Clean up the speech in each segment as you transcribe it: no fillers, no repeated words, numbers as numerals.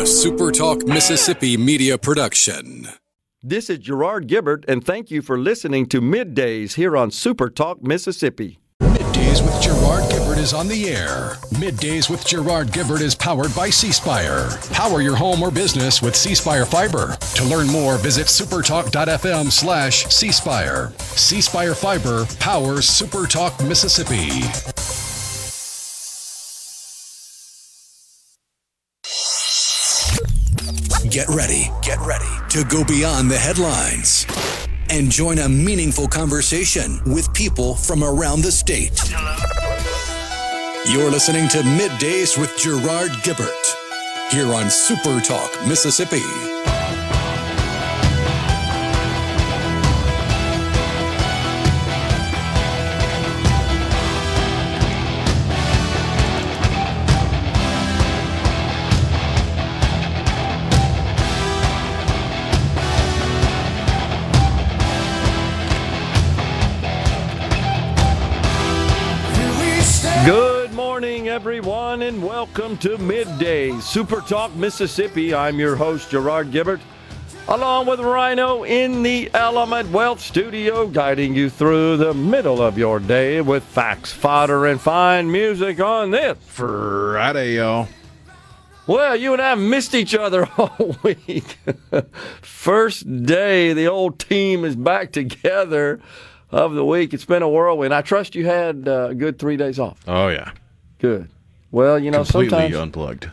SuperTalk Mississippi media production. This is Gerard Gibert, and thank you for listening to MidDays here on SuperTalk Mississippi. MidDays with Gerard Gibert is on the air. MidDays with Gerard Gibert is powered by C-Spire. Power your home or business with C-Spire Fiber. To learn more, visit supertalk.fm/C-Spire. C-Spire Fiber powers SuperTalk Mississippi. Get ready to go beyond the headlines and join a meaningful conversation with people from around the state. You're listening to MidDays with Gerard Gibert here on SuperTalk Mississippi. Good morning, everyone, and welcome to MidDays, SuperTalk Mississippi. I'm your host, Gerard Gibert, along with Rhino in the Element Wealth Studio, guiding you through the middle of your day with facts, fodder, and fine music on this Friday, y'all. Well, you and I missed each other all week. First day, the old team is back together of the week. It's been a whirlwind. I trust you had a good 3 days off. Oh, yeah. Good. Well, you know, Completely sometimes unplugged.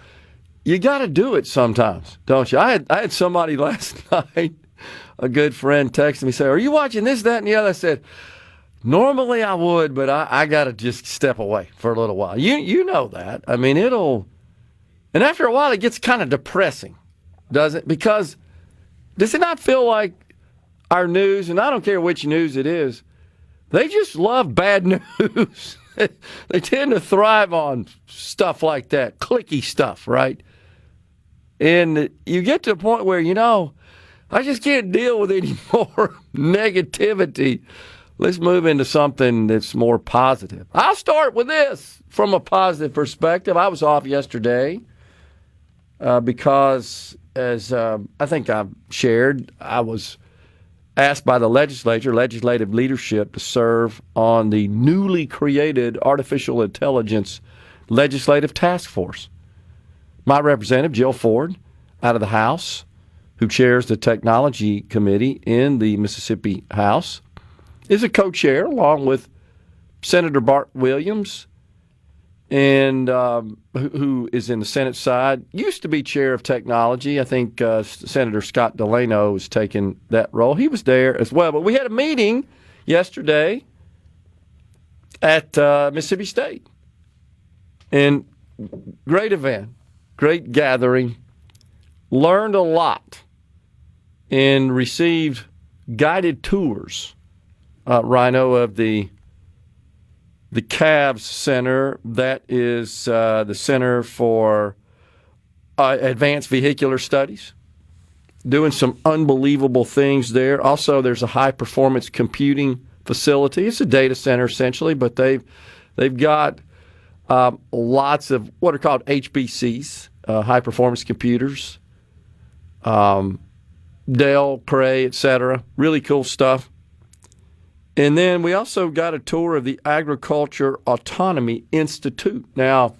you got to do it sometimes, don't you? I had somebody last night, a good friend, texted me, say, "Are you watching this, that, and the other?" I said, "Normally I would, but I got to just step away for a little while." You know that. I mean, and after a while it gets kind of depressing, does it? Because does it not feel like our news, and I don't care which news it is, they just love bad news. They tend to thrive on stuff like that, clicky stuff, right? And you get to a point where, you know, I just can't deal with any more negativity. Let's move into something that's more positive. I'll start with this from a positive perspective. I was off yesterday because, as I think I've shared, I was asked by the legislative leadership, to serve on the newly created Artificial Intelligence Legislative Task Force. My representative, Jill Ford, out of the House, who chairs the Technology Committee in the Mississippi House, is a co-chair along with Senator Bart Williams, and who is in the Senate side, used to be chair of technology. I think Senator Scott Delano has taken that role. He was there as well. But we had a meeting yesterday at Mississippi State. And great event, great gathering. Learned a lot and received guided tours, Rhino, of the CAVS Center. That is the Center for Advanced Vehicular Studies, doing some unbelievable things there. Also, there's a high-performance computing facility. It's a data center, essentially, but they've got lots of what are called HPCs, high-performance computers, Dell, Cray, etc. Really cool stuff. And then we also got a tour of the Agriculture Autonomy Institute. Now,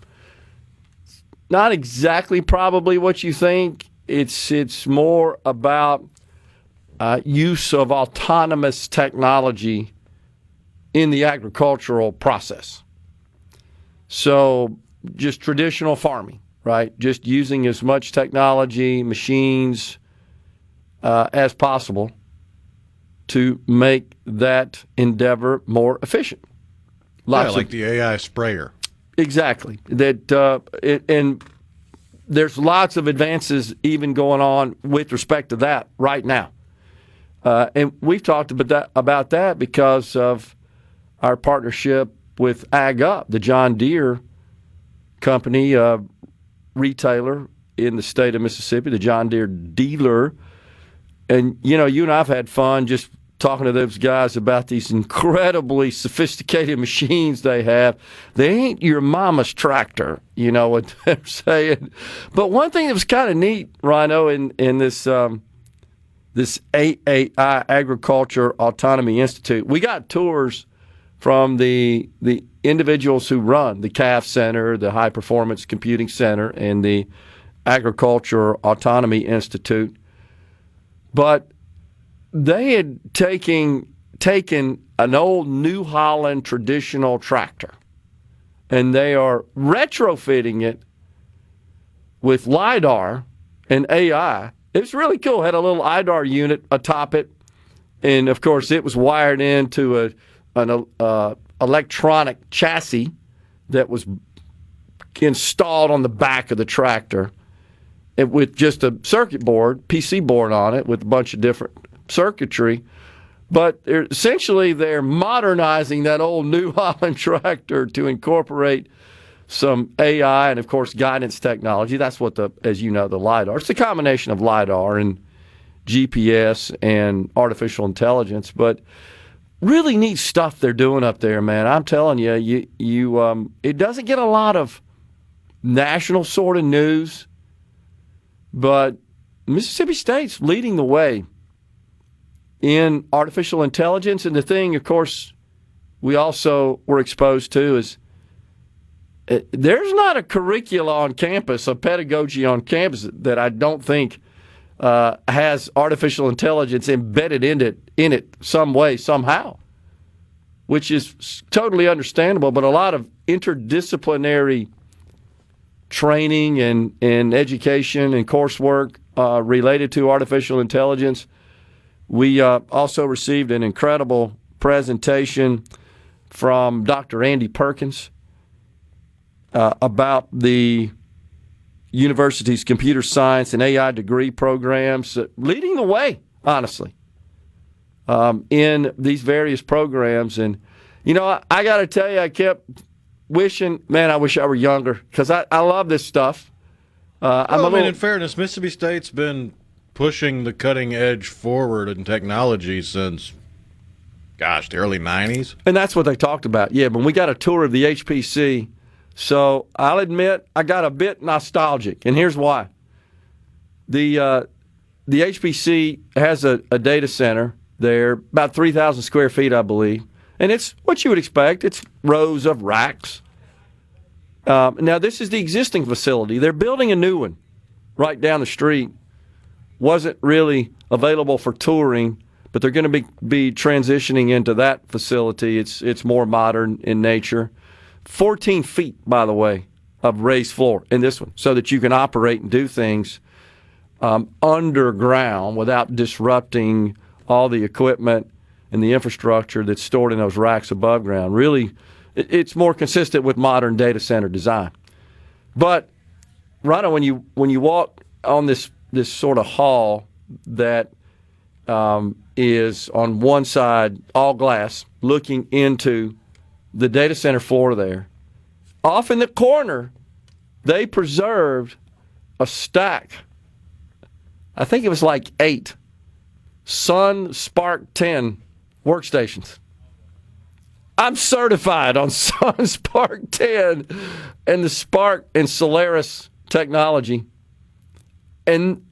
not exactly probably what you think. It's more about use of autonomous technology in the agricultural process. So just traditional farming, right? Just using as much technology, machines as possible to make that endeavor more efficient. Like the AI sprayer. Exactly. And there's lots of advances even going on with respect to that right now. And we've talked about that because of our partnership with Ag Up, the John Deere company, retailer in the state of Mississippi, the John Deere dealer. And, you know, you and I have had fun just talking to those guys about these incredibly sophisticated machines they have. They ain't your mama's tractor, you know what they're saying. But one thing that was kind of neat, Rhino, in this this AAI Agriculture Autonomy Institute, we got tours from the individuals who run the CAF Center, the High Performance Computing Center, and the Agriculture Autonomy Institute. But they had taken an old New Holland traditional tractor, and they are retrofitting it with LiDAR and AI. It was really cool. It had a little LiDAR unit atop it, and of course it was wired into an electronic chassis that was installed on the back of the tractor, with just a circuit board, PC board on it, with a bunch of different circuitry. But essentially they're modernizing that old New Holland tractor to incorporate some AI and, of course, guidance technology. That's what as you know, the LiDAR. It's a combination of LiDAR and GPS and artificial intelligence, but really neat stuff they're doing up there, man. I'm telling you, it doesn't get a lot of national sort of news, but Mississippi State's leading the way in artificial intelligence. And the thing, of course, we also were exposed to is there's not a curricula on campus, a pedagogy on campus that I don't think has artificial intelligence embedded in it some way, somehow, which is totally understandable. But a lot of interdisciplinary training and education and coursework related to artificial intelligence. We also received an incredible presentation from Dr. Andy Perkins about the university's computer science and AI degree programs, leading the way, honestly, in these various programs. And, you know, I got to tell you, I kept wishing, man, I wish I were younger, because I love this stuff. In fairness, Mississippi State's been pushing the cutting edge forward in technology since, the early 90s. And that's what they talked about. Yeah, when we got a tour of the HPC, so I'll admit I got a bit nostalgic, and here's why. The HPC has a data center there, about 3,000 square feet, I believe, and it's what you would expect. It's rows of racks. Now, this is the existing facility. They're building a new one right down the street. Wasn't really available for touring, but they're going to be transitioning into that facility. It's more modern in nature. 14 feet, by the way, of raised floor in this one, so that you can operate and do things underground without disrupting all the equipment and the infrastructure that's stored in those racks above ground. Really, it's more consistent with modern data center design. But, Rhino, when you walk on this sort of hall that is on one side all glass, looking into the data center floor there, off in the corner, they preserved a stack. I think it was like 8 Sun Spark 10 workstations. I'm certified on Sun Spark 10 and the Spark and Solaris technology. And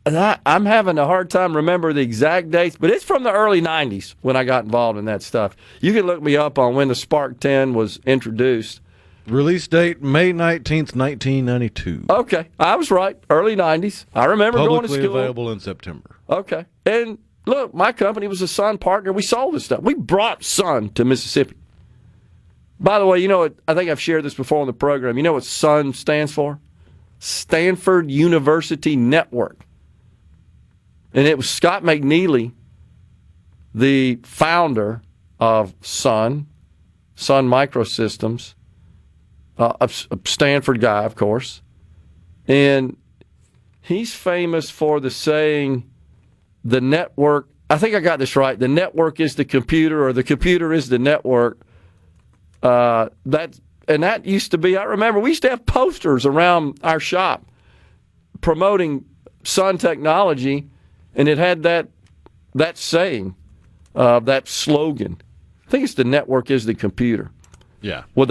I'm having a hard time remember the exact dates, but it's from the early 90s when I got involved in that stuff. You can look me up on when the Spark 10 was introduced. Release date, May 19th, 1992. Okay, I was right. Early 90s. I remember going to school. Publicly available in September. Okay. And look, my company was a Sun partner. We sold this stuff. We brought Sun to Mississippi. By the way, you know what? I think I've shared this before on the program. You know what Sun stands for? Stanford University Network. And it was Scott McNeely, the founder of Sun Microsystems, a Stanford guy, of course. And he's famous for the saying, the network, I think I got this right, the network is the computer, or the computer is the network. That used to be, I remember, we used to have posters around our shop promoting Sun technology, and it had that saying that slogan. I think it's the network is the computer. Yeah. Well,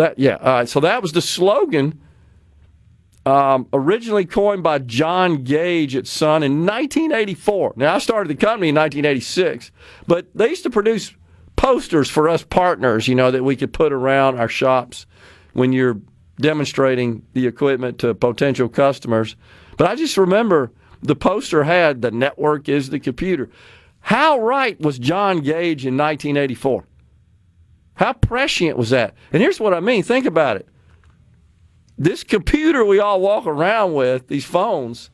so that was the slogan originally coined by John Gage at Sun in 1984. Now, I started the company in 1986, but they used to produce posters for us partners, that we could put around our shops when you're demonstrating the equipment to potential customers. But I just remember the poster had the network is the computer. How right was John Gage in 1984? How prescient was that? And here's what I mean. Think about it. This computer we all walk around with, these phones,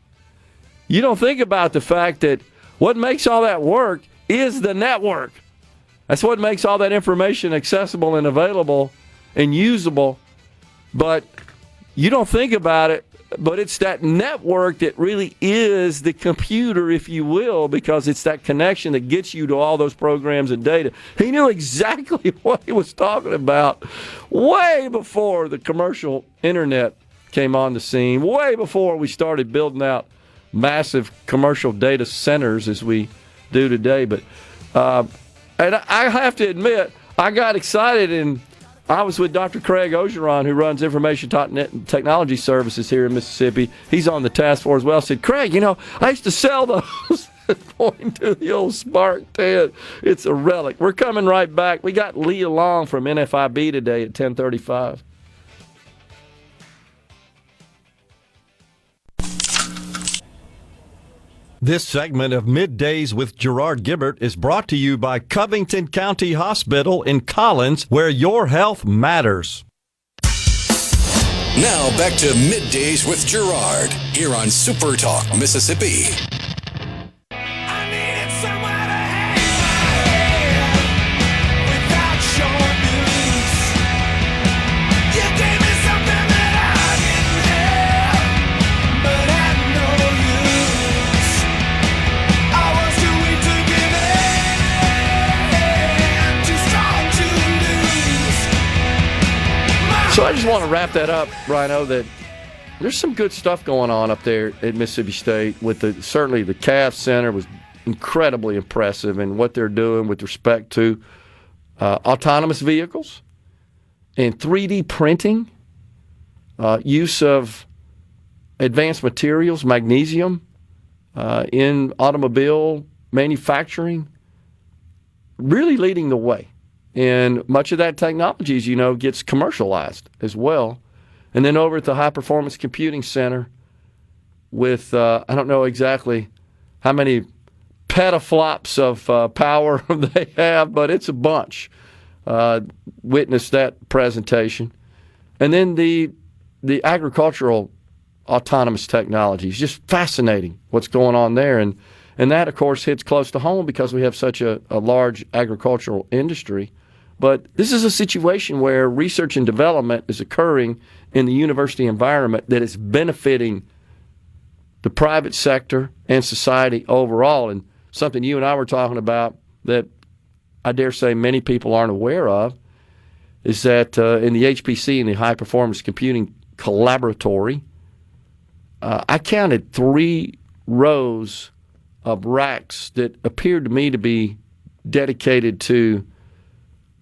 you don't think about the fact that what makes all that work is the network. That's what makes all that information accessible and available and usable. But you don't think about it, but it's that network that really is the computer, if you will, because it's that connection that gets you to all those programs and data. He knew exactly what he was talking about way before the commercial internet came on the scene, way before we started building out massive commercial data centers as we do today. But and I have to admit, I got excited, and I was with Dr. Craig Ogeron, who runs Information Technology Services here in Mississippi. He's on the task force as well. I said, Craig, I used to sell those, pointing to the old Spark 10. It's a relic. We're coming right back. We got Leah Long from NFIB today at 10:35. This segment of Middays with Gerard Gibert is brought to you by Covington County Hospital in Collins, where your health matters. Now back to Middays with Gerard here on SuperTalk, Mississippi. So I just want to wrap that up, Rhino, that there's some good stuff going on up there at Mississippi State. Certainly the CAF Center was incredibly impressive in what they're doing with respect to autonomous vehicles and 3D printing, use of advanced materials, magnesium, in automobile manufacturing, really leading the way. And much of that technology, as you know, gets commercialized as well. And then over at the High Performance Computing Center with, I don't know exactly how many petaflops of power they have, but it's a bunch. Witnessed that presentation. And then the agricultural autonomous technology is just fascinating what's going on there. And that, of course, hits close to home because we have such a large agricultural industry. But this is a situation where research and development is occurring in the university environment that is benefiting the private sector and society overall. And something you and I were talking about that I dare say many people aren't aware of is that in the HPC, in the High Performance Computing Collaboratory, I counted 3 rows of racks that appeared to me to be dedicated to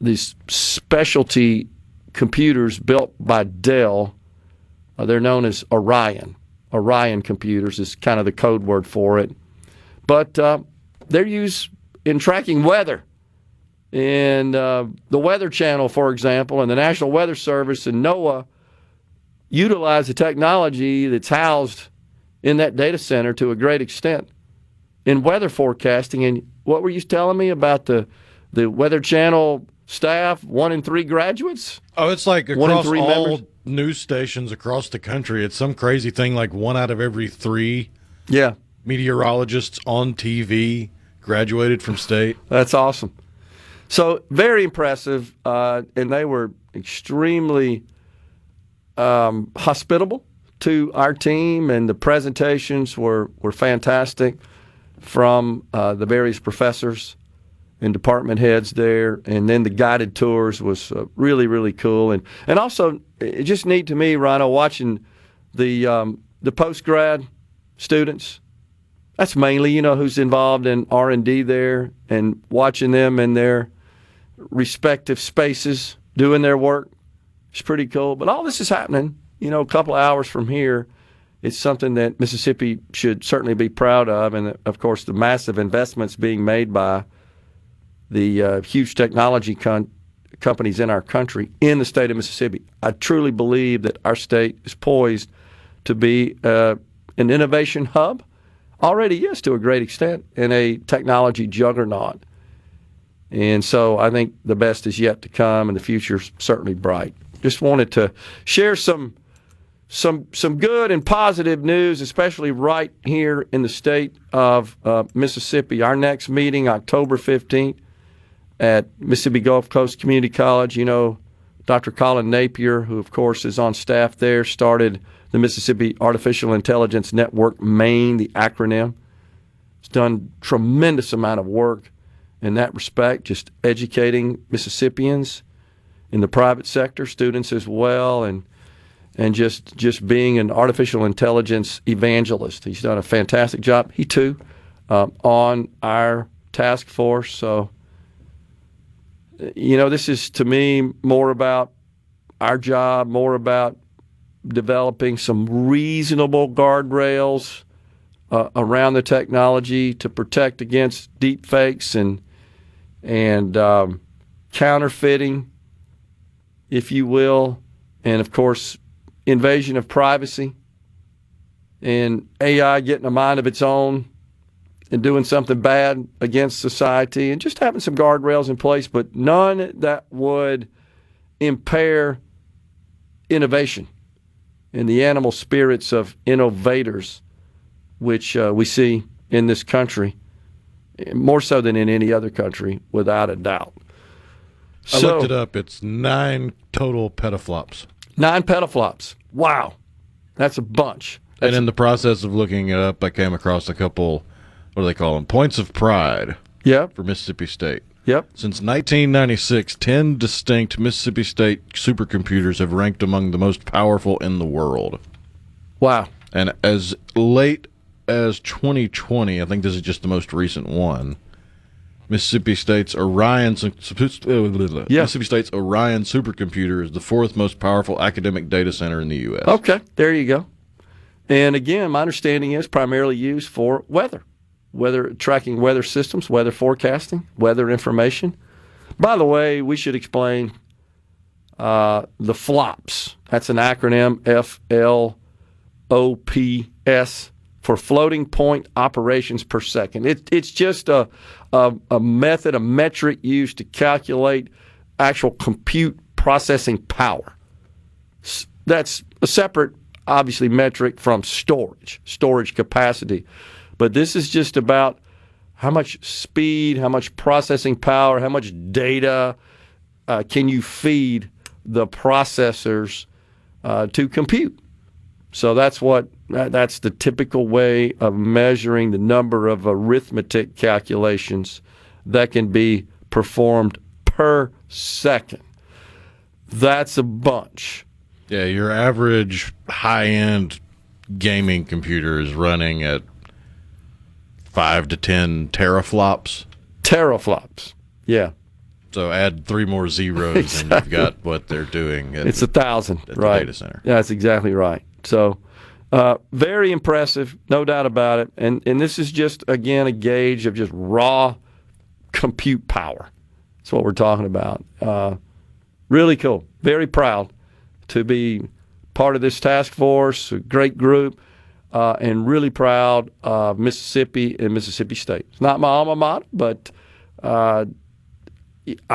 these specialty computers built by Dell. They're known as Orion. Orion computers is kind of the code word for it. But they're used in tracking weather. And the Weather Channel, for example, and the National Weather Service and NOAA utilize the technology that's housed in that data center to a great extent in weather forecasting. And what were you telling me about the Weather Channel staff, 1 in 3 graduates? Oh, it's like across all members? News stations across the country. It's some crazy thing like 1 out of every 3 meteorologists on TV graduated from state. That's awesome. So very impressive, and they were extremely hospitable to our team, and the presentations were fantastic from the various professors and department heads there, and then the guided tours was really, really cool. And also, it just neat to me, Rhino, watching the post-grad students. that's mainly, who's involved in R&D there and watching them in their respective spaces doing their work. It's pretty cool. But all this is happening, a couple of hours from here. It's something that Mississippi should certainly be proud of. And, of course, the massive investments being made by the huge technology companies in our country in the state of Mississippi. I truly believe that our state is poised to be an innovation hub. Already is to a great extent, and a technology juggernaut. And so I think the best is yet to come, and the future's certainly bright. Just wanted to share some good and positive news, especially right here in the state of Mississippi. Our next meeting, October 15th, at Mississippi Gulf Coast Community College. Dr. Colin Napier, who of course is on staff there, started the Mississippi Artificial Intelligence Network, MAIN, the acronym. He's done tremendous amount of work in that respect, just educating Mississippians in the private sector, students as well, and just being an artificial intelligence evangelist. He's done a fantastic job. He too on our task force. So, this is to me more about our job, more about developing some reasonable guardrails around the technology to protect against deep fakes and counterfeiting, if you will, and of course invasion of privacy and AI getting a mind of its own and doing something bad against society, and just having some guardrails in place, but none that would impair innovation and the animal spirits of innovators, which we see in this country, more so than in any other country, without a doubt. I looked it up. It's 9 total petaflops. 9 petaflops. Wow. That's a bunch. And in the process of looking it up, I came across a couple, what do they call them, points of pride for Mississippi State. Yep. Since 1996, 10 distinct Mississippi State supercomputers have ranked among the most powerful in the world. Wow. And as late as 2020, I think this is just the most recent one, Mississippi State's Orion supercomputer is the 4th most powerful academic data center in the U.S. Okay, there you go. And again, my understanding is primarily used for weather tracking weather systems, weather forecasting, weather information. By the way, we should explain the FLOPS. That's an acronym, FLOPS, for floating point operations per second. It's just a method, a metric used to calculate actual compute processing power. That's a separate, obviously, metric from storage capacity. But this is just about how much speed, how much processing power, how much data can you feed the processors to compute. So that's the typical way of measuring the number of arithmetic calculations that can be performed per second. That's a bunch. Yeah, your average high-end gaming computer is running at 5 to 10 teraflops. Teraflops, yeah. So add 3 more zeros, exactly. And you've got what they're doing. It's 1,000, at right? The data center. Yeah, that's exactly right. So, very impressive, no doubt about it. And this is just, again, a gauge of just raw compute power. That's what we're talking about. Really cool. Very proud to be part of this task force, a great group, and really proud of Mississippi and Mississippi State. It's not my alma mater, but I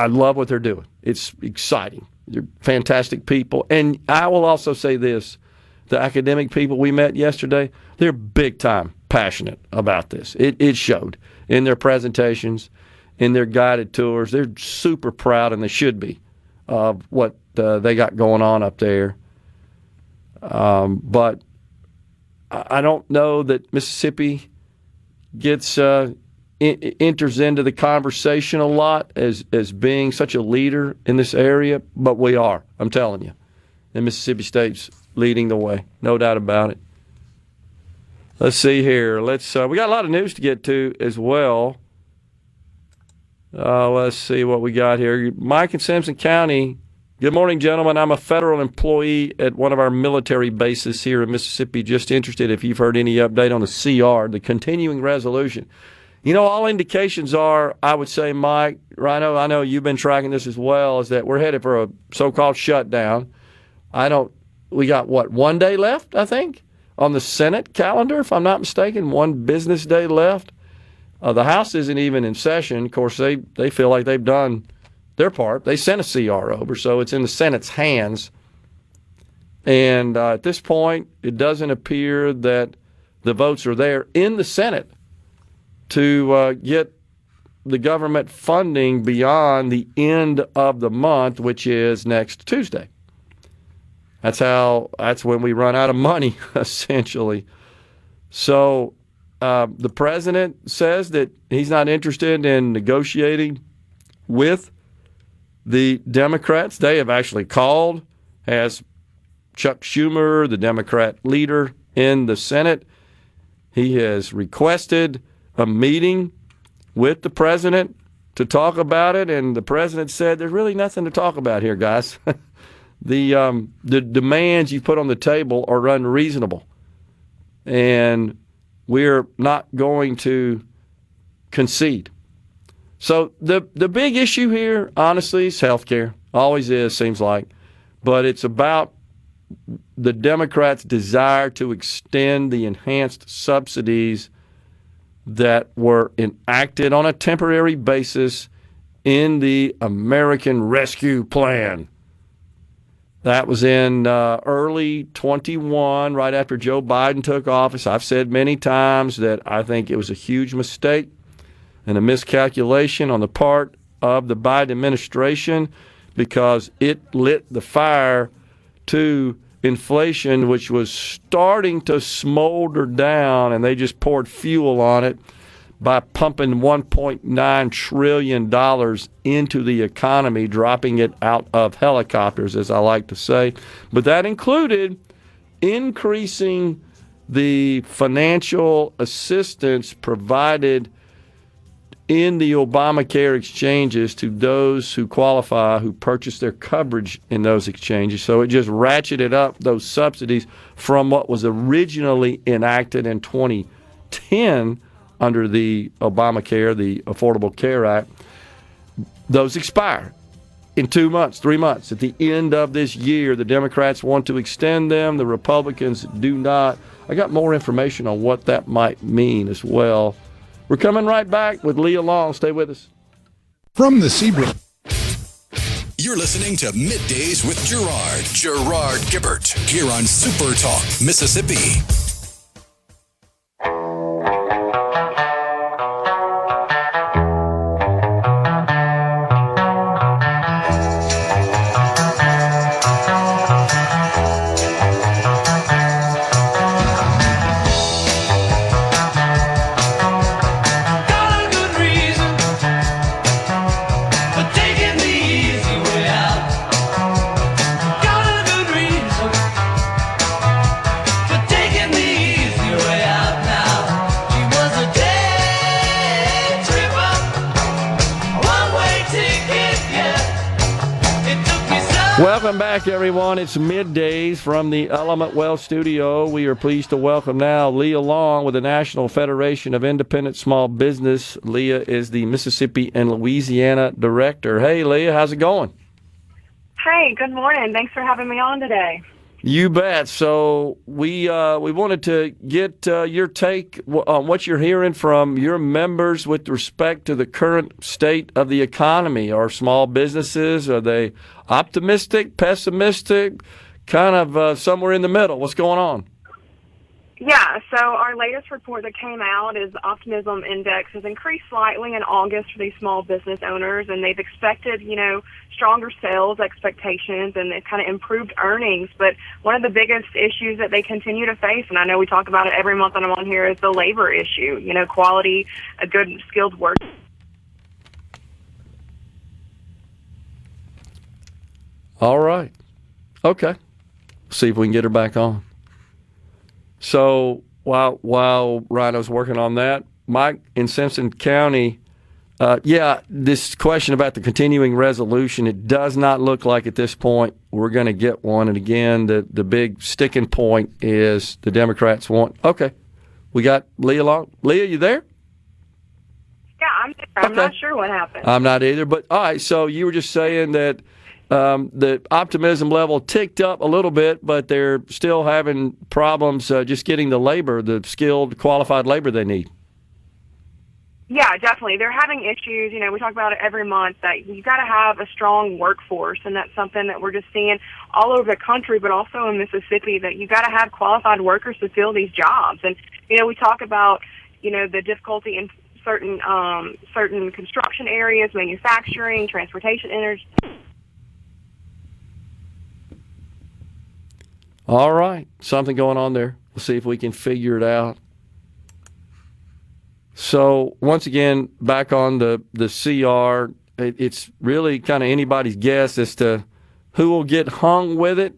love what they're doing. It's exciting. They're fantastic people. And I will also say this. The academic people we met yesterday, they're big time passionate about this. It showed in their presentations, in their guided tours. They're super proud, and they should be, of what they got going on up there. But I don't know that Mississippi gets enters into the conversation a lot as being such a leader in this area, but we are. I'm telling you, and Mississippi State's leading the way, no doubt about it. Let's see here. We got a lot of news to get to as well. Let's see what we got here. Mike in Sampson County. Good morning, gentlemen. I'm a federal employee at one of our military bases here in Mississippi. Just interested if you've heard any update on the CR, the continuing resolution. All indications are, I would say, Mike, Rhino, I know you've been tracking this as well, is that we're headed for a so-called shutdown. We got, 1 day left, I think, on the Senate calendar, if I'm not mistaken, 1 business day left. The House isn't even in session. Of course, they feel like they've done their part. They sent a CR over, so it's in the Senate's hands. And at this point, it doesn't appear that the votes are there in the Senate to get the government funding beyond the end of the month, which is next Tuesday. That's when we run out of money, essentially. So the president says that he's not interested in negotiating with the Democrats. They have actually called, as Chuck Schumer, the Democrat leader in the Senate, he has requested a meeting with the president to talk about it, and the president said there's really nothing to talk about here, guys. The demands you put on the table are unreasonable, and we're not going to concede. So the big issue here, honestly, is health care. Always is, seems like. But it's about the Democrats' desire to extend the enhanced subsidies that were enacted on a temporary basis in the American Rescue Plan. That was in early 21, right after Joe Biden took office. I've said many times that I think it was a huge mistake and a miscalculation on the part of the Biden administration because it lit the fire to inflation, which was starting to smolder down, and they just poured fuel on it by pumping $1.9 trillion into the economy, dropping it out of helicopters, as I like to say. But that included increasing the financial assistance provided in the Obamacare exchanges to those who qualify, who purchase their coverage in those exchanges. So it just ratcheted up those subsidies from what was originally enacted in 2010 under the Obamacare, the Affordable Care Act. Those expire in 2 months, 3 months. At the end of this year, the Democrats want to extend them. The Republicans do not. I got more information on what that might mean as well. We're coming right back with Leah Long. Stay with us. From the Seabrook. You're listening to Middays with Gerard Gibert, here on SuperTalk, Mississippi. Welcome back, everyone. It's Middays from the Element Wealth Studio. We are pleased to welcome now Leah Long with the National Federation of Independent Small Business. Leah is the Mississippi and Louisiana Director. Hey, Leah, how's it going? Hey, good morning. Thanks for having me on today. You bet. So we wanted to get your take on what you're hearing from your members with respect to the current state of the economy. Are small businesses, are they optimistic, pessimistic, kind of somewhere in the middle? What's going on? Yeah, so our latest report that came out is the optimism index has increased slightly in August for these small business owners, and they've expected, stronger sales expectations and they've kind of improved earnings. But one of the biggest issues that they continue to face, and I know we talk about it every month that I'm on here, is the labor issue, quality, a good skilled work. All right. Okay. See if we can get her back on. So while Rhino's working on that, Mike, in Simpson County, this question about the continuing resolution, it does not look like at this point we're going to get one. And again, the big sticking point is the Democrats want, okay, we got Leah Long. Leah, you there? Yeah, I'm not sure what happened. I'm not either. But, all right, so you were just saying that the optimism level ticked up a little bit, but they're still having problems just getting the labor, the skilled, qualified labor they need. Yeah, definitely. They're having issues. You know, we talk about it every month that you got to have a strong workforce, and that's something that we're just seeing all over the country, but also in Mississippi, that you got to have qualified workers to fill these jobs. And, you know, we talk about, you know, the difficulty in certain construction areas, manufacturing, transportation, energy. All right. Something going on there. We'll see if we can figure it out. So, once again, back on the CR, it's really kind of anybody's guess as to who will get hung with it.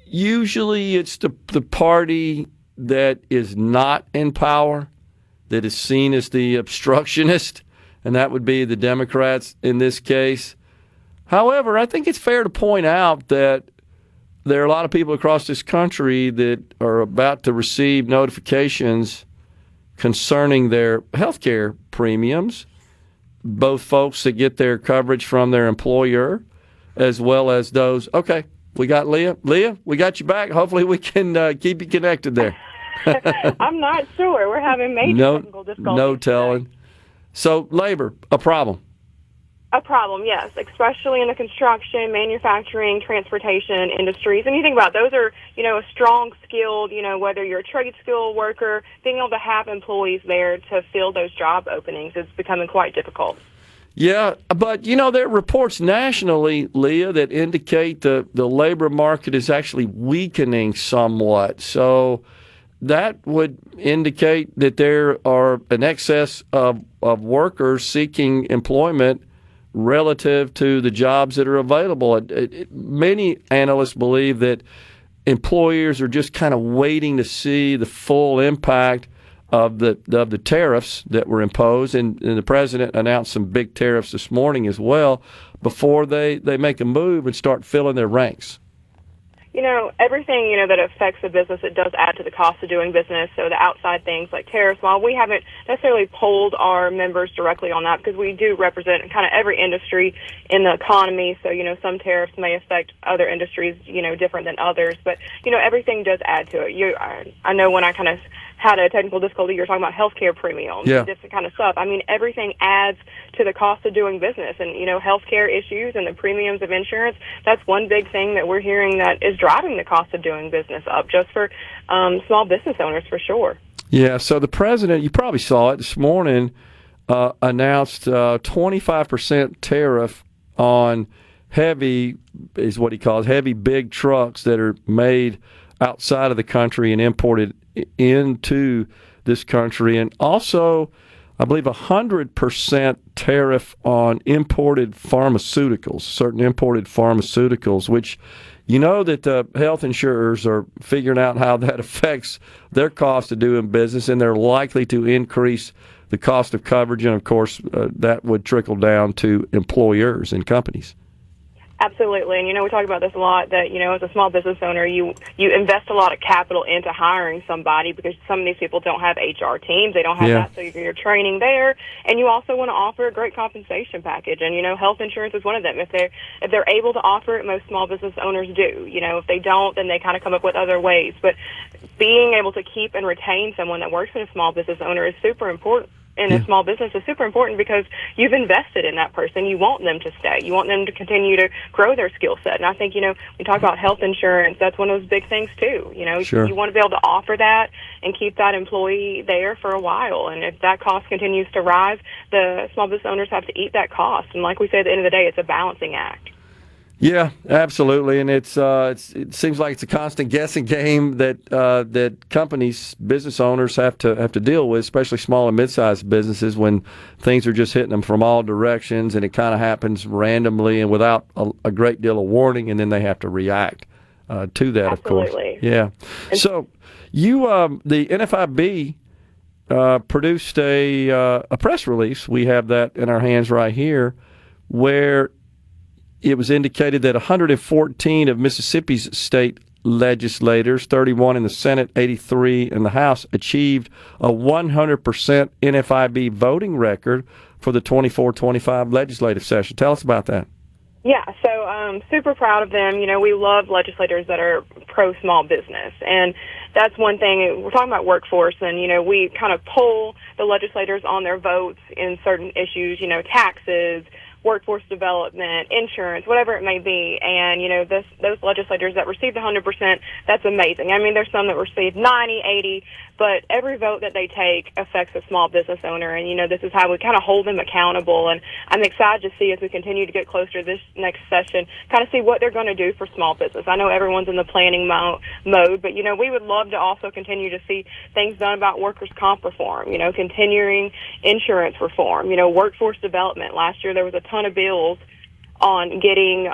Usually it's the party that is not in power, that is seen as the obstructionist, and that would be the Democrats in this case. However, I think it's fair to point out that there are a lot of people across this country that are about to receive notifications concerning their health care premiums, both folks that get their coverage from their employer as well as those. Okay, we got Leah. Leah, we got you back. Hopefully we can keep you connected there. I'm not sure. We're having major technical difficulties. No telling. So labor, a problem. A problem, yes, especially in the construction, manufacturing, transportation industries. And you think about it, those are, you know, a strong, skilled, you know, whether you're a trade skill worker, being able to have employees there to fill those job openings is becoming quite difficult. Yeah, but, you know, there are reports nationally, Leah, that indicate the labor market is actually weakening somewhat. So that would indicate that there are an excess of workers seeking employment relative to the jobs that are available. Many analysts believe that employers are just kind of waiting to see the full impact of the tariffs that were imposed, and the president announced some big tariffs this morning as well, before they make a move and start filling their ranks. You know, everything, you know, that affects the business, it does add to the cost of doing business. So the outside things like tariffs, while we haven't necessarily polled our members directly on that, because we do represent kind of every industry in the economy. So, you know, some tariffs may affect other industries, you know, different than others. But, you know, everything does add to it. I know when I kind of had a technical difficulty, you were talking about healthcare premiums, this kind of stuff. I mean, everything adds to the cost of doing business. And, you know, healthcare issues and the premiums of insurance, that's one big thing that we're hearing that is driving the cost of doing business up just for small business owners, for sure. Yeah, so the president, you probably saw it this morning, announced 25% tariff on heavy, is what he calls heavy big trucks that are made outside of the country and imported into this country, and also I believe 100% tariff on imported pharmaceuticals, certain imported pharmaceuticals, which you know that the health insurers are figuring out how that affects their cost of doing business, and they're likely to increase the cost of coverage, and of course that would trickle down to employers and companies. Absolutely. And, you know, we talk about this a lot, that, you know, as a small business owner, you invest a lot of capital into hiring somebody, because some of these people don't have HR teams. They don't have that, so you're training there. And you also want to offer a great compensation package. And, you know, health insurance is one of them. If they're able to offer it, most small business owners do. You know, if they don't, then they kind of come up with other ways. But being able to keep and retain someone that works in a small business owner is super important. In a small business is super important, because you've invested in that person. You want them to stay. You want them to continue to grow their skill set. And I think, you know, we talk about health insurance. That's one of those big things too. You know, you want to be able to offer that and keep that employee there for a while. And if that cost continues to rise, the small business owners have to eat that cost. And like we say, at the end of the day, it's a balancing act. Yeah, absolutely, and it seems like it's a constant guessing game that companies, business owners have to deal with, especially small and mid-sized businesses, when things are just hitting them from all directions, and it kind of happens randomly and without a great deal of warning, and then they have to react to that. Absolutely. Of course. Yeah. So, The NFIB produced a press release. We have that in our hands right here, where it was indicated that 114 of Mississippi's state legislators, 31 in the Senate, 83 in the House, achieved a 100% NFIB voting record for the 24-25 legislative session. Tell us about that. Yeah, so super proud of them. We love legislators that are pro-small business, and that's one thing. We're talking about workforce, and, we kind of poll the legislators on their votes in certain issues, taxes, workforce development, insurance, whatever it may be. And, those legislators that received 100%, that's amazing. I mean, there's some that received 90, 80, but every vote that they take affects a small business owner. And, this is how we kind of hold them accountable. And I'm excited to see, as we continue to get closer to this next session, kind of see what they're going to do for small business. I know everyone's in the planning mode, but, we would love to also continue to see things done about workers' comp reform, continuing insurance reform, workforce development. Last year there was a ton of bills on getting,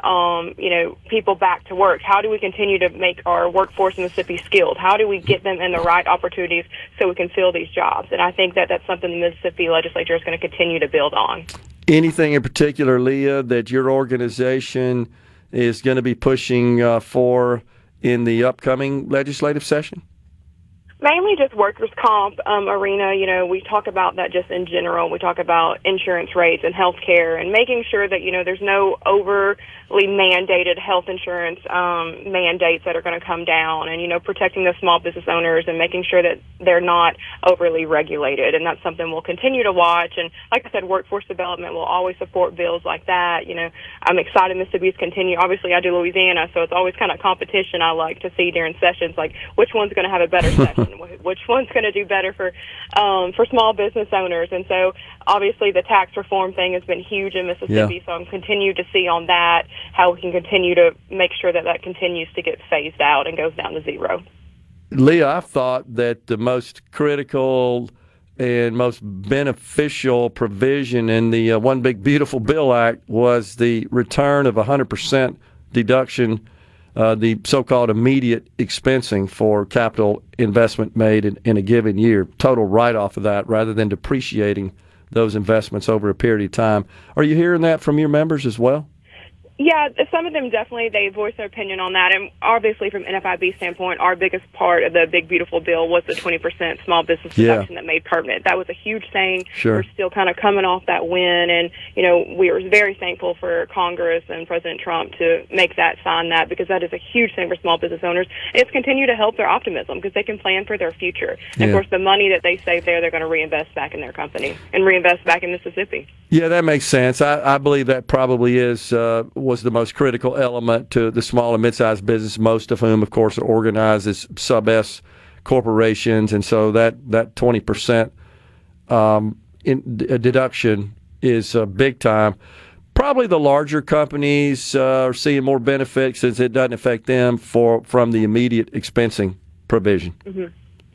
people back to work. How do we continue to make our workforce in Mississippi skilled? How do we get them in the right opportunities so we can fill these jobs? And I think that that's something the Mississippi legislature is going to continue to build on. Anything in particular, Leah, that your organization is going to be pushing for in the upcoming legislative session? Mainly just workers' comp arena. We talk about that just in general. We talk about insurance rates and health care and making sure that, there's no overly mandated health insurance mandates that are going to come down, and, protecting the small business owners and making sure that they're not overly regulated. And that's something we'll continue to watch. And like I said, workforce development will always support bills like that. I'm excited Mississippi's continue. Obviously, I do Louisiana, so it's always kind of competition I like to see during sessions, like which one's going to have a better session. Which one's going to do better for small business owners? And so, obviously, the tax reform thing has been huge in Mississippi. Yeah. So I'm continuing to see on that how we can continue to make sure that that continues to get phased out and goes down to zero. Leah, I thought that the most critical and most beneficial provision in the One Big Beautiful Bill Act was the return of 100% deduction, the so-called immediate expensing for capital investment made in a given year, total write-off of that rather than depreciating those investments over a period of time. Are you hearing that from your members as well? Yeah, some of them definitely, they voice their opinion on that. And obviously from NFIB standpoint, our biggest part of the Big Beautiful Bill was the 20% small business deduction that made permanent. That was a huge thing. Sure. We're still kind of coming off that win. And, we were very thankful for Congress and President Trump to make that, sign that, because that is a huge thing for small business owners. And it's continued to help their optimism because they can plan for their future. And, of course, the money that they save there, they're going to reinvest back in their company and reinvest back in Mississippi. Yeah, that makes sense. I believe that probably was the most critical element to the small and mid-sized business, most of whom, of course, are organized as sub-S corporations. And so that 20% deduction is big time. Probably the larger companies are seeing more benefits since it doesn't affect them from the immediate expensing provision. Mm-hmm.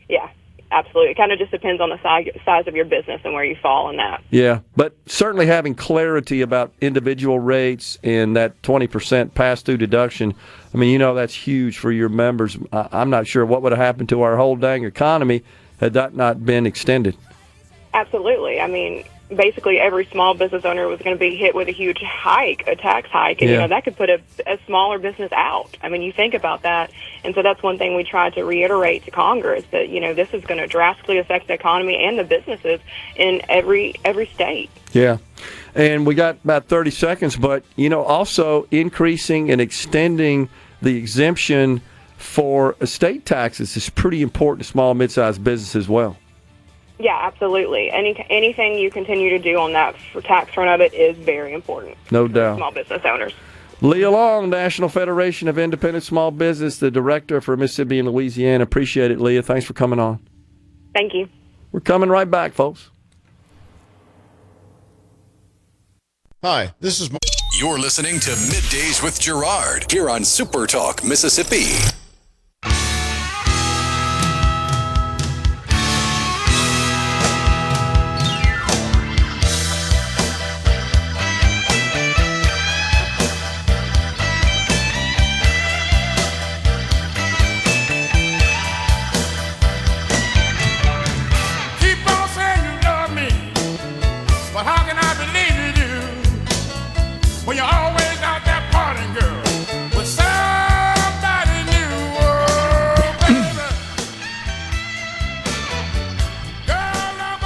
Yeah. Absolutely. It kind of just depends on the size of your business and where you fall in that. Yeah, but certainly having clarity about individual rates and that 20% pass-through deduction, I mean, that's huge for your members. I'm not sure what would have happened to our whole dang economy had that not been extended. Absolutely. I mean, basically every small business owner was going to be hit with a huge hike, a tax hike, and that could put a smaller business out. I mean, you think about that, and so that's one thing we tried to reiterate to Congress, that this is going to drastically affect the economy and the businesses in every state. Yeah, and we got about 30 seconds, but also increasing and extending the exemption for estate taxes is pretty important to small and mid-sized business as well. Yeah, absolutely. Anything you continue to do on that for tax front of it is very important. No doubt. Small business owners. Leah Long, National Federation of Independent Small Business, the director for Mississippi and Louisiana. Appreciate it, Leah. Thanks for coming on. Thank you. We're coming right back, folks. Hi, this is... You're listening to Middays with Gerard here on SuperTalk, Mississippi.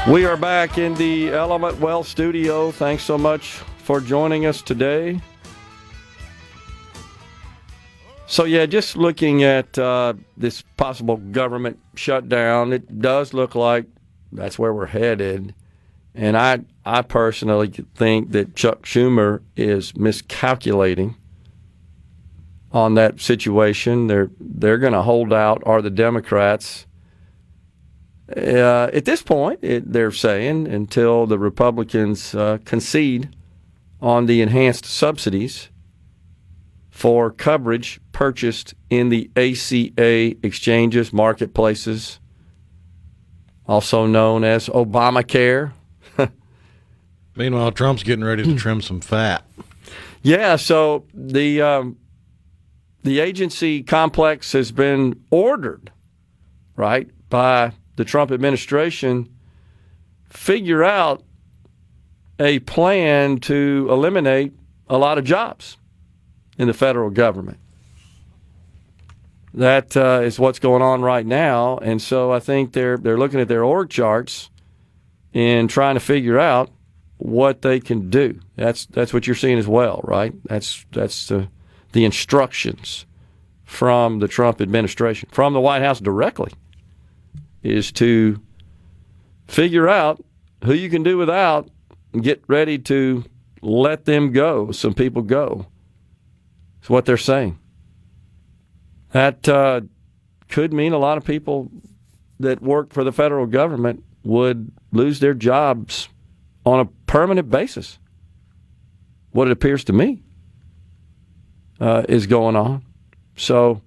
We are back in the Element Wealth studio. Thanks so much for joining us today. So, yeah, just looking at this possible government shutdown, it does look like that's where we're headed. And I personally think that Chuck Schumer is miscalculating on that situation. They're going to hold out, are the Democrats. At this point, they're saying, until the Republicans concede on the enhanced subsidies for coverage purchased in the ACA exchanges, marketplaces, also known as Obamacare. Meanwhile, Trump's getting ready to trim some fat. Yeah, so the agency complex has been ordered, right, by the Trump administration, figure out a plan to eliminate a lot of jobs in the federal government. That is what's going on right now, and so I think they're looking at their org charts and trying to figure out what they can do. That's what you're seeing as well, right? That's the instructions from the Trump administration, from the White House directly, is to figure out who you can do without and get ready to let them go, some people go. That's what they're saying. That could mean a lot of people that work for the federal government would lose their jobs on a permanent basis. What it appears to me is going on. So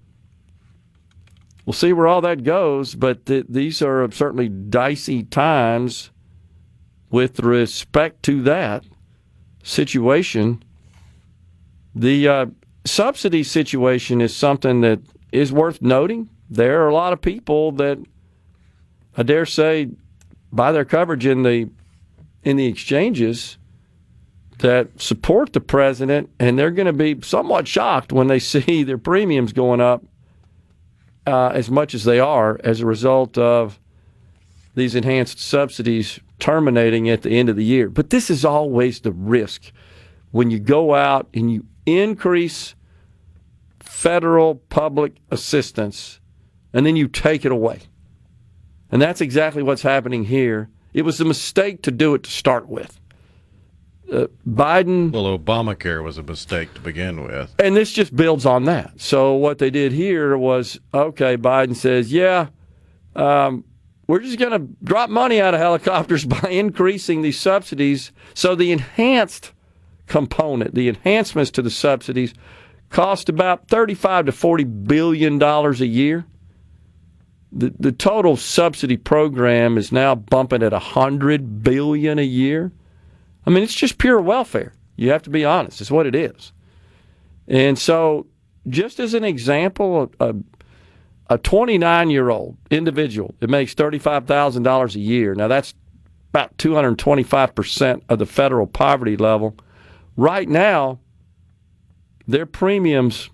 we'll see where all that goes, but these are certainly dicey times with respect to that situation. The subsidy situation is something that is worth noting. There are a lot of people that, I dare say, buy their coverage in the exchanges that support the president, and they're going to be somewhat shocked when they see their premiums going up as much as they are as a result of these enhanced subsidies terminating at the end of the year. But this is always the risk when you go out and you increase federal public assistance and then you take it away. And that's exactly what's happening here. It was a mistake to do it to start with. Biden... Well, Obamacare was a mistake to begin with. And this just builds on that. So what they did here was, okay, Biden says, we're just going to drop money out of helicopters by increasing these subsidies. So the enhanced component, the enhancements to the subsidies, cost about $35 to $40 billion a year. The total subsidy program is now bumping at $100 billion a year. I mean, it's just pure welfare. You have to be honest. It's what it is. And so, just as an example, a 29-year-old individual that makes $35,000 a year, now that's about 225% of the federal poverty level. Right now, their premiums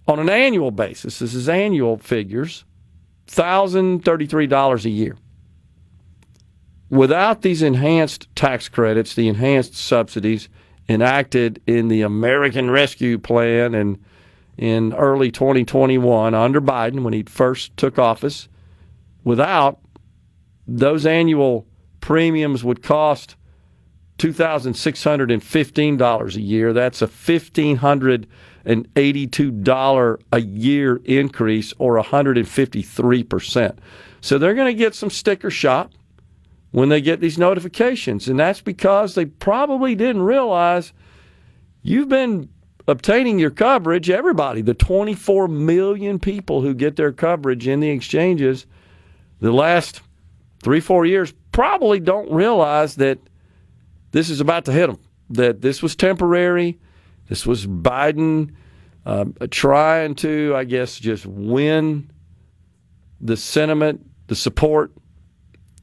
on an annual basis, this is annual figures, $1,033 a year. Without these enhanced tax credits, the enhanced subsidies enacted in the American Rescue Plan and in early 2021 under Biden when he first took office, without those annual premiums would cost $2,615 a year. That's a $1,582 a year increase, or 153%. So they're going to get some sticker shock when they get these notifications, and that's because they probably didn't realize you've been obtaining your coverage. Everybody, the 24 million people who get their coverage in the exchanges the last 3-4 years probably don't realize that this is about to hit them, that this was temporary. This was Biden trying to, I guess, just win the sentiment, the support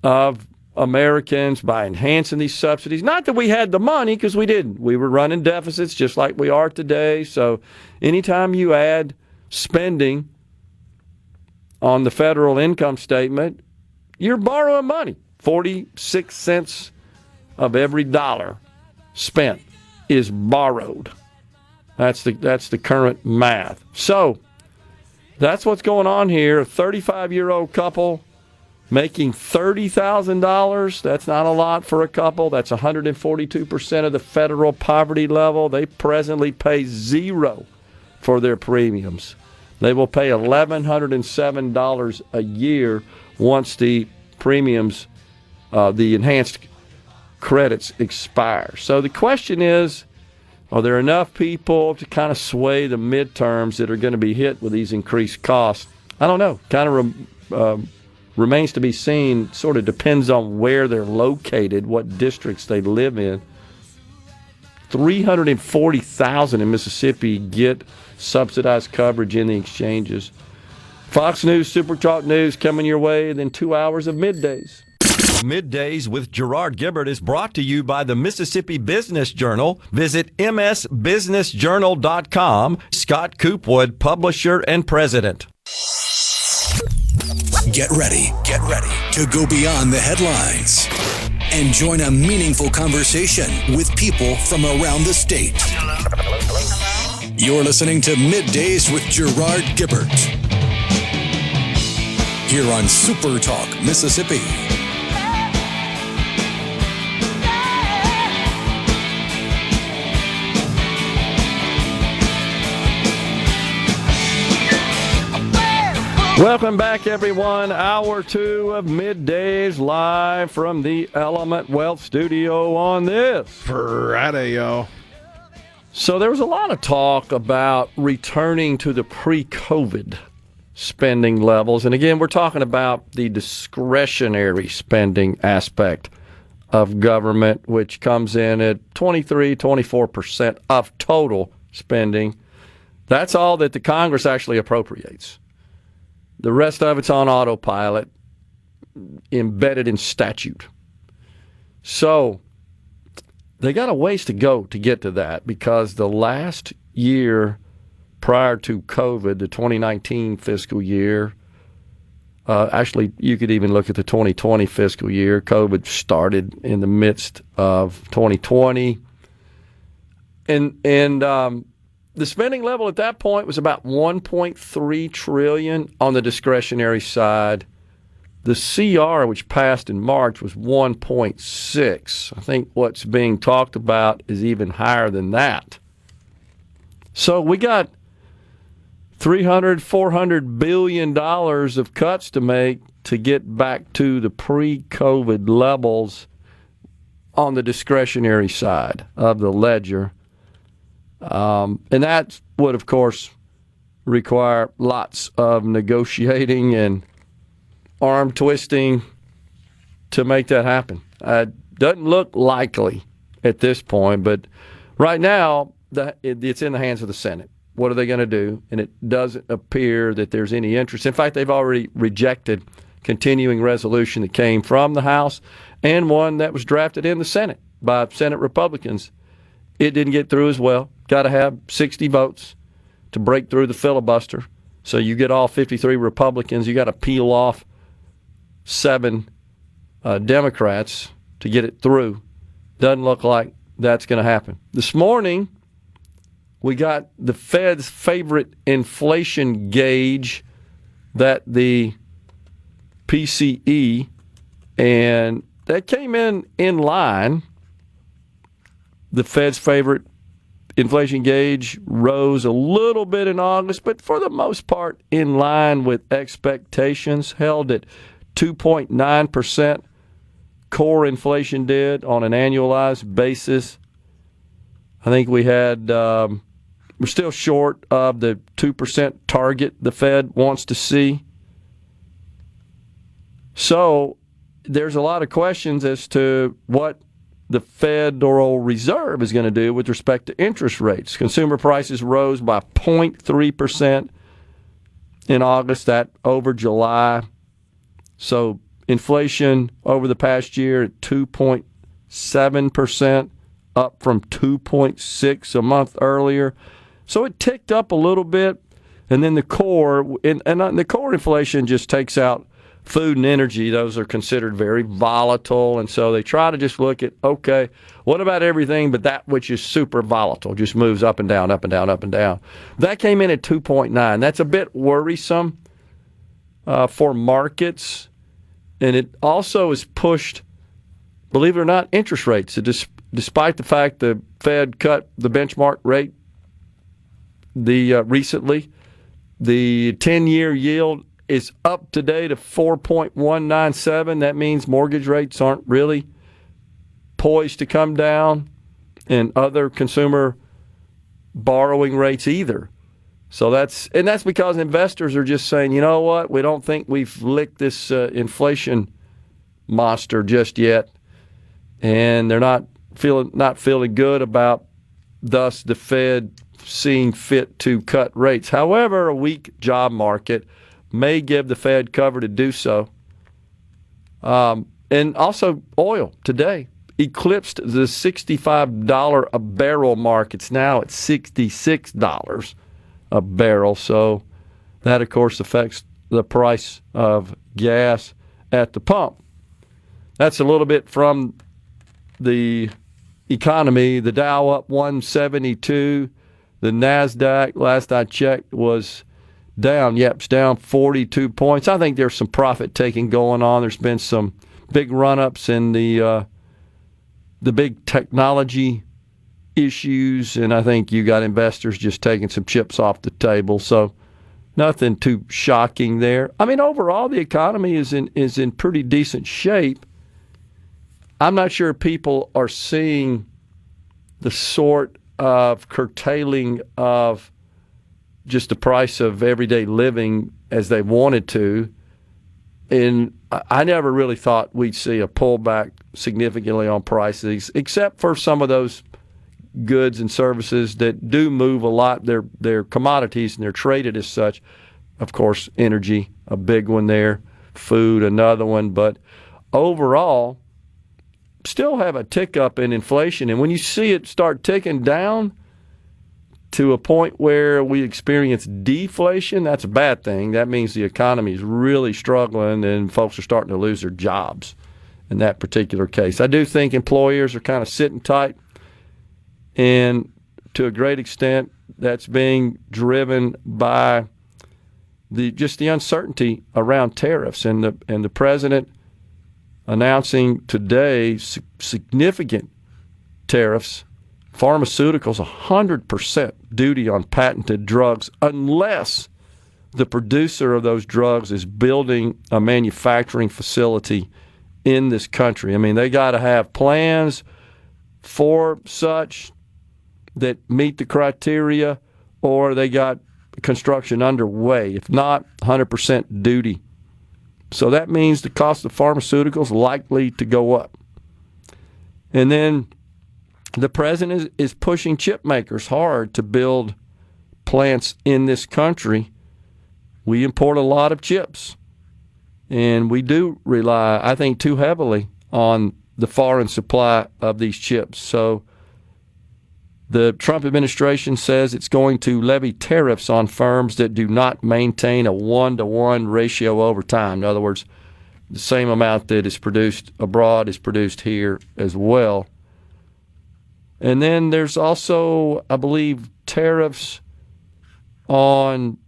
of Americans by enhancing these subsidies. Not that we had the money, because we didn't. We were running deficits just like we are today. So anytime you add spending on the federal income statement, you're borrowing money 46 cents of every dollar spent is borrowed. That's the current math. So that's what's going on here. A 35-year-old couple making $30,000. That's not a lot for a couple. That's 142% of the federal poverty level. They presently pay zero for their premiums. They will pay $1,107 a year once the premiums, the enhanced credits expire. So the question is, are there enough people to kind of sway the midterms that are going to be hit with these increased costs? I don't know. Kind of remains to be seen. Sort of depends on where they're located, what districts they live in. 340,000 in Mississippi get subsidized coverage in the exchanges. Fox News, SuperTalk News coming your way, then 2 hours of Middays. Middays with Gerard Gibert is brought to you by the Mississippi Business Journal. Visit msbusinessjournal.com. Scott Coopwood, publisher and president. Get ready to go beyond the headlines and join a meaningful conversation with people from around the state. You're listening to Middays with Gerard Gibert here on SuperTalk, Mississippi. Welcome back, everyone. Hour 2 of Middays live from the Element Wealth Studio on this Friday, y'all. So there was a lot of talk about returning to the pre-COVID spending levels. And again, we're talking about the discretionary spending aspect of government, which comes in at 24% of total spending. That's all that the Congress actually appropriates. The rest of it's on autopilot, embedded in statute. So they got a ways to go to get to that, because the last year prior to COVID, the 2019 fiscal year, actually you could even look at the 2020 fiscal year. COVID started in the midst of 2020. And the spending level at that point was about $1.3 trillion on the discretionary side. The CR, which passed in March, was 1.6. I think what's being talked about is even higher than that. So we got $400 billion of cuts to make to get back to the pre-COVID levels on the discretionary side of the ledger. And that would, of course, require lots of negotiating and arm twisting to make that happen. Doesn't look likely at this point, but right now it's in the hands of the Senate. What are they going to do? And it doesn't appear that there's any interest. In fact, they've already rejected continuing resolution that came from the House and one that was drafted in the Senate by Senate Republicans. It didn't get through as well. Got to have 60 votes to break through the filibuster. So you get all 53 Republicans. You got to peel off 7 Democrats to get it through. Doesn't look like that's going to happen. This morning, we got the Fed's favorite inflation gauge, that the PCE, and that came in line. The Fed's favorite inflation gauge rose a little bit in August, but for the most part in line with expectations, held at 2.9%. Core inflation did on an annualized basis. I think we had, we're still short of the 2% target the Fed wants to see. So there's a lot of questions as to what the Federal Reserve is going to do with respect to interest rates. Consumer prices rose by 0.3% in August, that over July. So inflation over the past year at 2.7%, up from 2.6 a month earlier. So it ticked up a little bit. And then the core, and the core inflation just takes out food and energy, those are considered very volatile. And so they try to just look at, okay, what about everything but that which is super volatile, just moves up and down, up and down, up and down. That came in at 2.9. That's a bit worrisome for markets. And it also has pushed, believe it or not, interest rates. Despite the fact the Fed cut the benchmark rate recently, the 10-year yield is up today to 4.197. That means mortgage rates aren't really poised to come down, and other consumer borrowing rates either. So that's because investors are just saying, you know what, we don't think we've licked this inflation monster just yet, and they're not feeling good about thus the Fed seeing fit to cut rates. However, a weak job market may give the Fed cover to do so. And also oil today eclipsed the $65 a barrel mark. It's now at $66 a barrel. So that, of course, affects the price of gas at the pump. That's a little bit from the economy. The Dow up 172. The NASDAQ, last I checked, was down. Yep, it's down 42 points. I think there's some profit taking going on. There's been some big run-ups in the big technology issues, and I think you got investors just taking some chips off the table. So nothing too shocking there. I mean, overall, the economy is in pretty decent shape. I'm not sure people are seeing the sort of curtailing of just the price of everyday living as they wanted to. And I never really thought we'd see a pullback significantly on prices, except for some of those goods and services that do move a lot. They're commodities and they're traded as such. Of course, energy, a big one there. Food, another one. But overall, still have a tick up in inflation. And when you see it start ticking down to a point where we experience deflation, that's a bad thing. That means the economy is really struggling and folks are starting to lose their jobs in that particular case. I do think employers are kind of sitting tight, and to a great extent that's being driven by the uncertainty around tariffs, and the president announcing today significant tariffs, pharmaceuticals, 100% duty on patented drugs, unless the producer of those drugs is building a manufacturing facility in this country. I mean, they got to have plans for such that meet the criteria, or they got construction underway. If not, 100% duty. So that means the cost of pharmaceuticals likely to go up. And then the president is pushing chip makers hard to build plants in this country. We import a lot of chips, and we do rely, I think, too heavily on the foreign supply of these chips. So the Trump administration says it's going to levy tariffs on firms that do not maintain a 1-to-1 ratio over time. In other words, the same amount that is produced abroad is produced here as well. And then there's also, I believe, tariffs on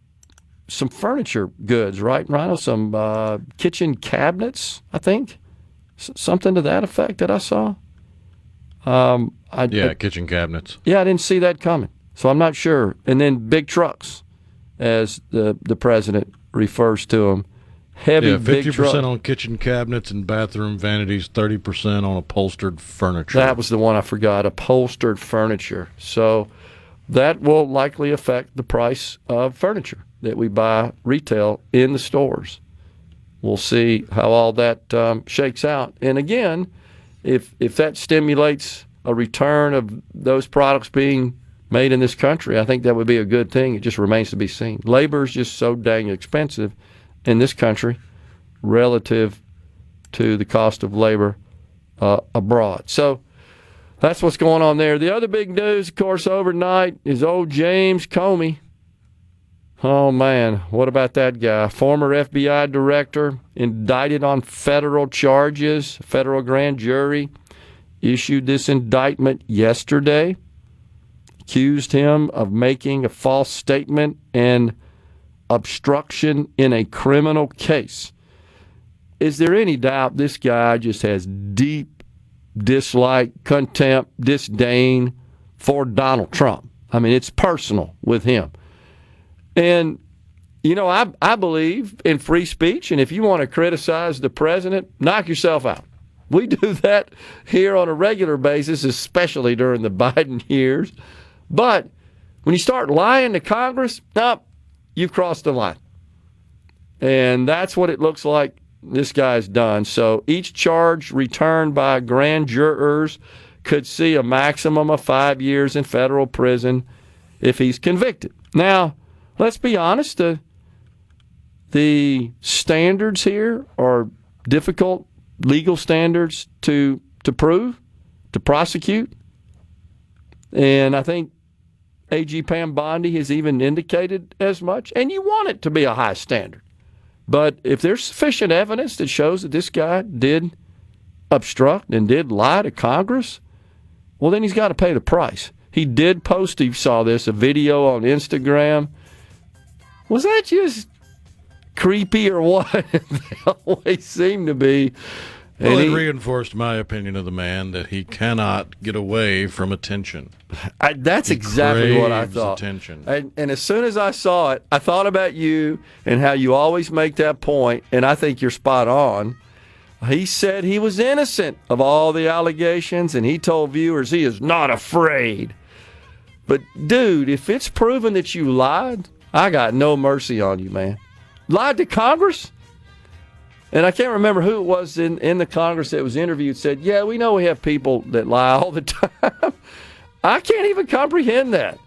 some furniture goods, right, Rhino? Some kitchen cabinets, I think. Something to that effect that I saw. Kitchen cabinets. Yeah, I didn't see that coming, so I'm not sure. And then big trucks, as the president refers to them. Heavy, big trucks. 50% on kitchen cabinets and bathroom vanities, 30% on upholstered furniture. That was the one I forgot, upholstered furniture. So that will likely affect the price of furniture that we buy retail in the stores. We'll see how all that shakes out. And again, if that stimulates a return of those products being made in this country, I think that would be a good thing. It just remains to be seen. Labor is just so dang expensive in this country relative to the cost of labor abroad. So that's what's going on there. The other big news, of course, overnight is old James Comey. Oh, man. What about that guy? Former FBI director, indicted on federal charges. Federal grand jury issued this indictment yesterday. Accused him of making a false statement and obstruction in a criminal case. Is there any doubt this guy just has deep dislike, contempt, disdain for Donald Trump? I mean, it's personal with him. And, you know, I believe in free speech, and if you want to criticize the president, knock yourself out. We do that here on a regular basis, especially during the Biden years. But when you start lying to Congress, you've crossed the line. And that's what it looks like this guy's done. So each charge returned by grand jurors could see a maximum of 5 years in federal prison if he's convicted. Now, let's be honest, the standards here are difficult legal standards to prove, to prosecute. And I think AG Pam Bondi has even indicated as much. And you want it to be a high standard. But if there's sufficient evidence that shows that this guy did obstruct and did lie to Congress, well, then he's got to pay the price. He did post, you saw this, a video on Instagram. Was that just creepy or what? They always seem to be. Well, it reinforced my opinion of the man that he cannot get away from attention. That's exactly what I thought. Attention. And as soon as I saw it, I thought about you and how you always make that point, and I think you're spot on. He said he was innocent of all the allegations, and he told viewers he is not afraid. But, dude, if it's proven that you lied, I got no mercy on you, man. Lied to Congress? And I can't remember who it was in the Congress that was interviewed said, yeah, we know we have people that lie all the time. I can't even comprehend that.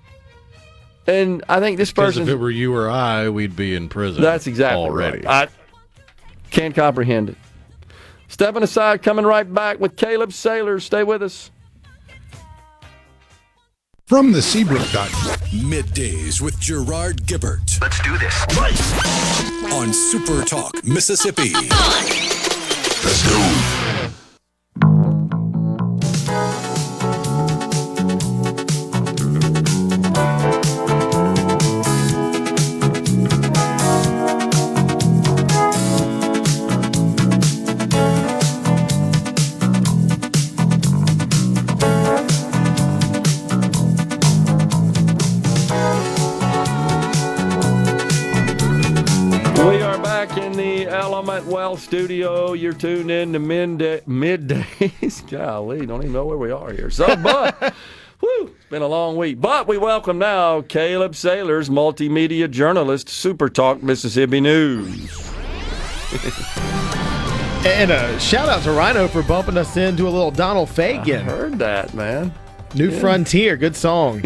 And I think this person... Because if it were you or I, we'd be in prison. That's exactly already. Right. I can't comprehend it. Stepping aside, coming right back with Caleb Sailors. Stay with us. From the Seabrook. Middays with Gerard Gibert Let's do this. on SuperTalk, Mississippi. Let's go. We are back in the Element Wealth studio. You're tuned in to Middays. Golly, don't even know where we are here. So, but, whew, it's been a long week. But we welcome now Caleb Sailors, multimedia journalist, SuperTalk Mississippi News. And a shout out to Rhino for bumping us into a little Donald Fagen. I heard that, man. New Frontier, good song.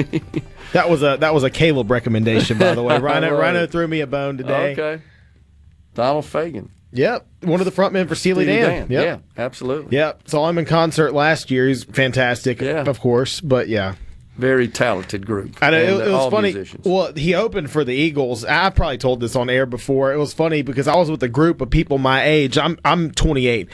That was a Caleb recommendation, by the way. Rhino threw me a bone today. Okay. Donald Fagen. Yep, one of the frontmen for Steely Dan. Yep. Yeah, absolutely. Yep, saw him in concert last year. He's fantastic, of course, but yeah. Very talented group. I know, it was funny. Musicians. Well, he opened for the Eagles. I probably told this on air before. It was funny because I was with a group of people my age. I'm 28.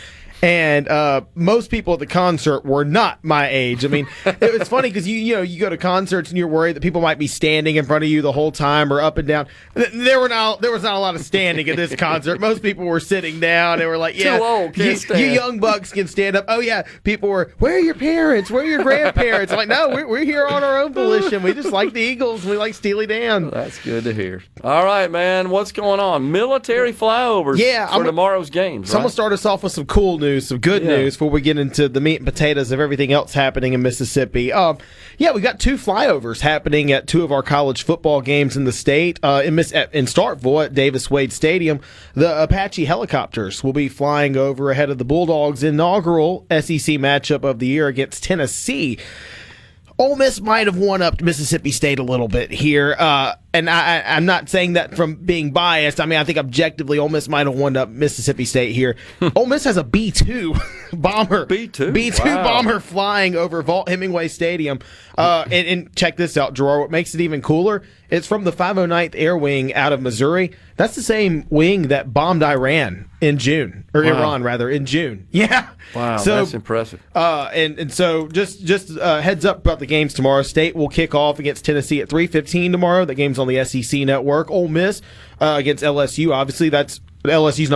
And most people at the concert were not my age. I mean, it was funny because you go to concerts and you're worried that people might be standing in front of you the whole time or up and down. There was not a lot of standing at this concert. Most people were sitting down. They were like, "Yeah, too old, can't stand. You young bucks can stand up." Oh yeah, people were, "Where are your parents? Where are your grandparents?" I'm like, no, we're here on our own volition. We just like the Eagles. We like Steely Dan. Well, that's good to hear. All right, man, what's going on? Military flyovers for tomorrow's games. So I'm gonna start us off with some cool news. Some good news before we get into the meat and potatoes of everything else happening in Mississippi. We got 2 flyovers happening at 2 of our college football games in the state. In Starkville at Davis Wade Stadium, the Apache helicopters will be flying over ahead of the Bulldogs' inaugural SEC matchup of the year against Tennessee. Ole Miss might have won up Mississippi State a little bit here. and I'm not saying that from being biased. I mean, I think objectively, Ole Miss might have won up Mississippi State here. Ole Miss has a B-2 bomber. B-2 Wow. bomber flying over Vaught-Hemingway Stadium. And check this out, Gerard. What makes it even cooler, it's from the 509th Air Wing out of Missouri. That's the same wing that bombed Iran in June. Or Iran, rather, in June. Yeah. Wow, that's impressive. And so just heads up about the games tomorrow. State will kick off against Tennessee at 3:15 tomorrow. The game's on the SEC network. Ole Miss against LSU. Obviously, that's LSU's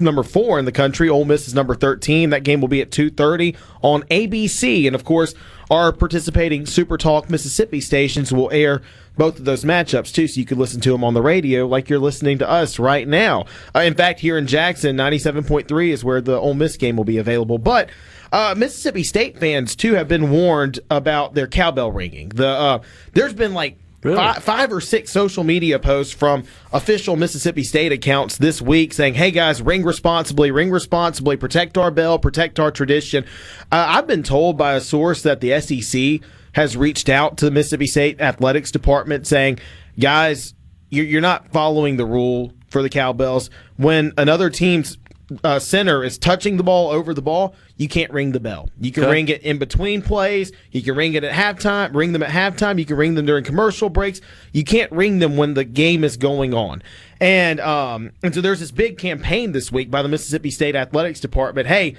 number 4 in the country. Ole Miss is number 13. That game will be at 2:30 on ABC. And, of course, our participating SuperTalk Mississippi stations will air both of those matchups, too, so you can listen to them on the radio like you're listening to us right now. In fact, here in Jackson, 97.3 is where the Ole Miss game will be available. But Mississippi State fans, too, have been warned about their cowbell ringing. There's been, like, Really? Five or six social media posts from official Mississippi State accounts this week saying, hey, guys, ring responsibly, protect our bell, protect our tradition. I've been told by a source that the SEC has reached out to the Mississippi State Athletics Department saying, guys, you're not following the rule for the cowbells. When another team's center is touching the ball over the ball, you can't ring the bell. You can ring it in between plays. You can ring it at halftime. Ring them at halftime. You can ring them during commercial breaks. You can't ring them when the game is going on. And so there's this big campaign this week by the Mississippi State Athletics Department. Hey,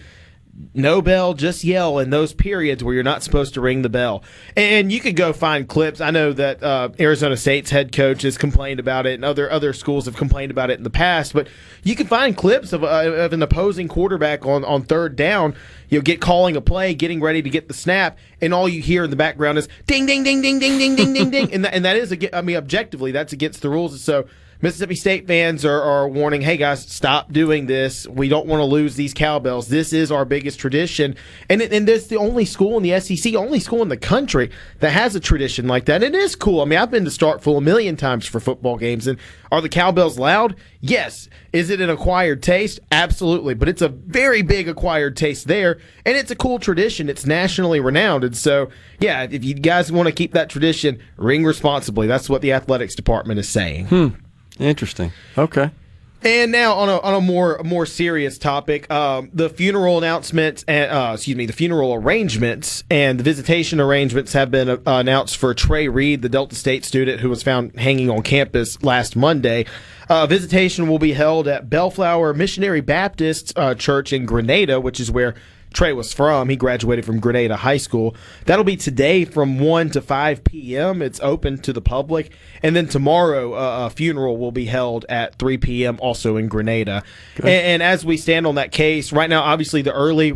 no bell, just yell in those periods where you're not supposed to ring the bell. And you could go find clips. I know that Arizona State's head coach has complained about it, and other schools have complained about it in the past. But you can find clips of an opposing quarterback on third down, calling a play, getting ready to get the snap, and all you hear in the background is ding, ding, ding, ding, ding, ding, ding, ding, ding. And that is, objectively, that's against the rules. So Mississippi State fans are warning, hey, guys, stop doing this. We don't want to lose these cowbells. This is our biggest tradition. And it's the only school in the SEC, only school in the country that has a tradition like that. And it is cool. I mean, I've been to Starkville a million times for football games. And are the cowbells loud? Yes. Is it an acquired taste? Absolutely. But it's a very big acquired taste there. And it's a cool tradition. It's nationally renowned. And so, yeah, if you guys want to keep that tradition, ring responsibly. That's what the athletics department is saying. Interesting. Okay. And now on a more serious topic, the funeral announcements and the funeral arrangements and the visitation arrangements have been announced for Trey Reed, the Delta State student who was found hanging on campus last Monday. Visitation will be held at Bellflower Missionary Baptist Church in Grenada, which is where Trey was from. He graduated from Grenada High School. That'll be today from 1 to 5 p.m. It's open to the public. And then tomorrow, a funeral will be held at 3 p.m. also in Grenada. And as we stand on that case, right now, obviously the early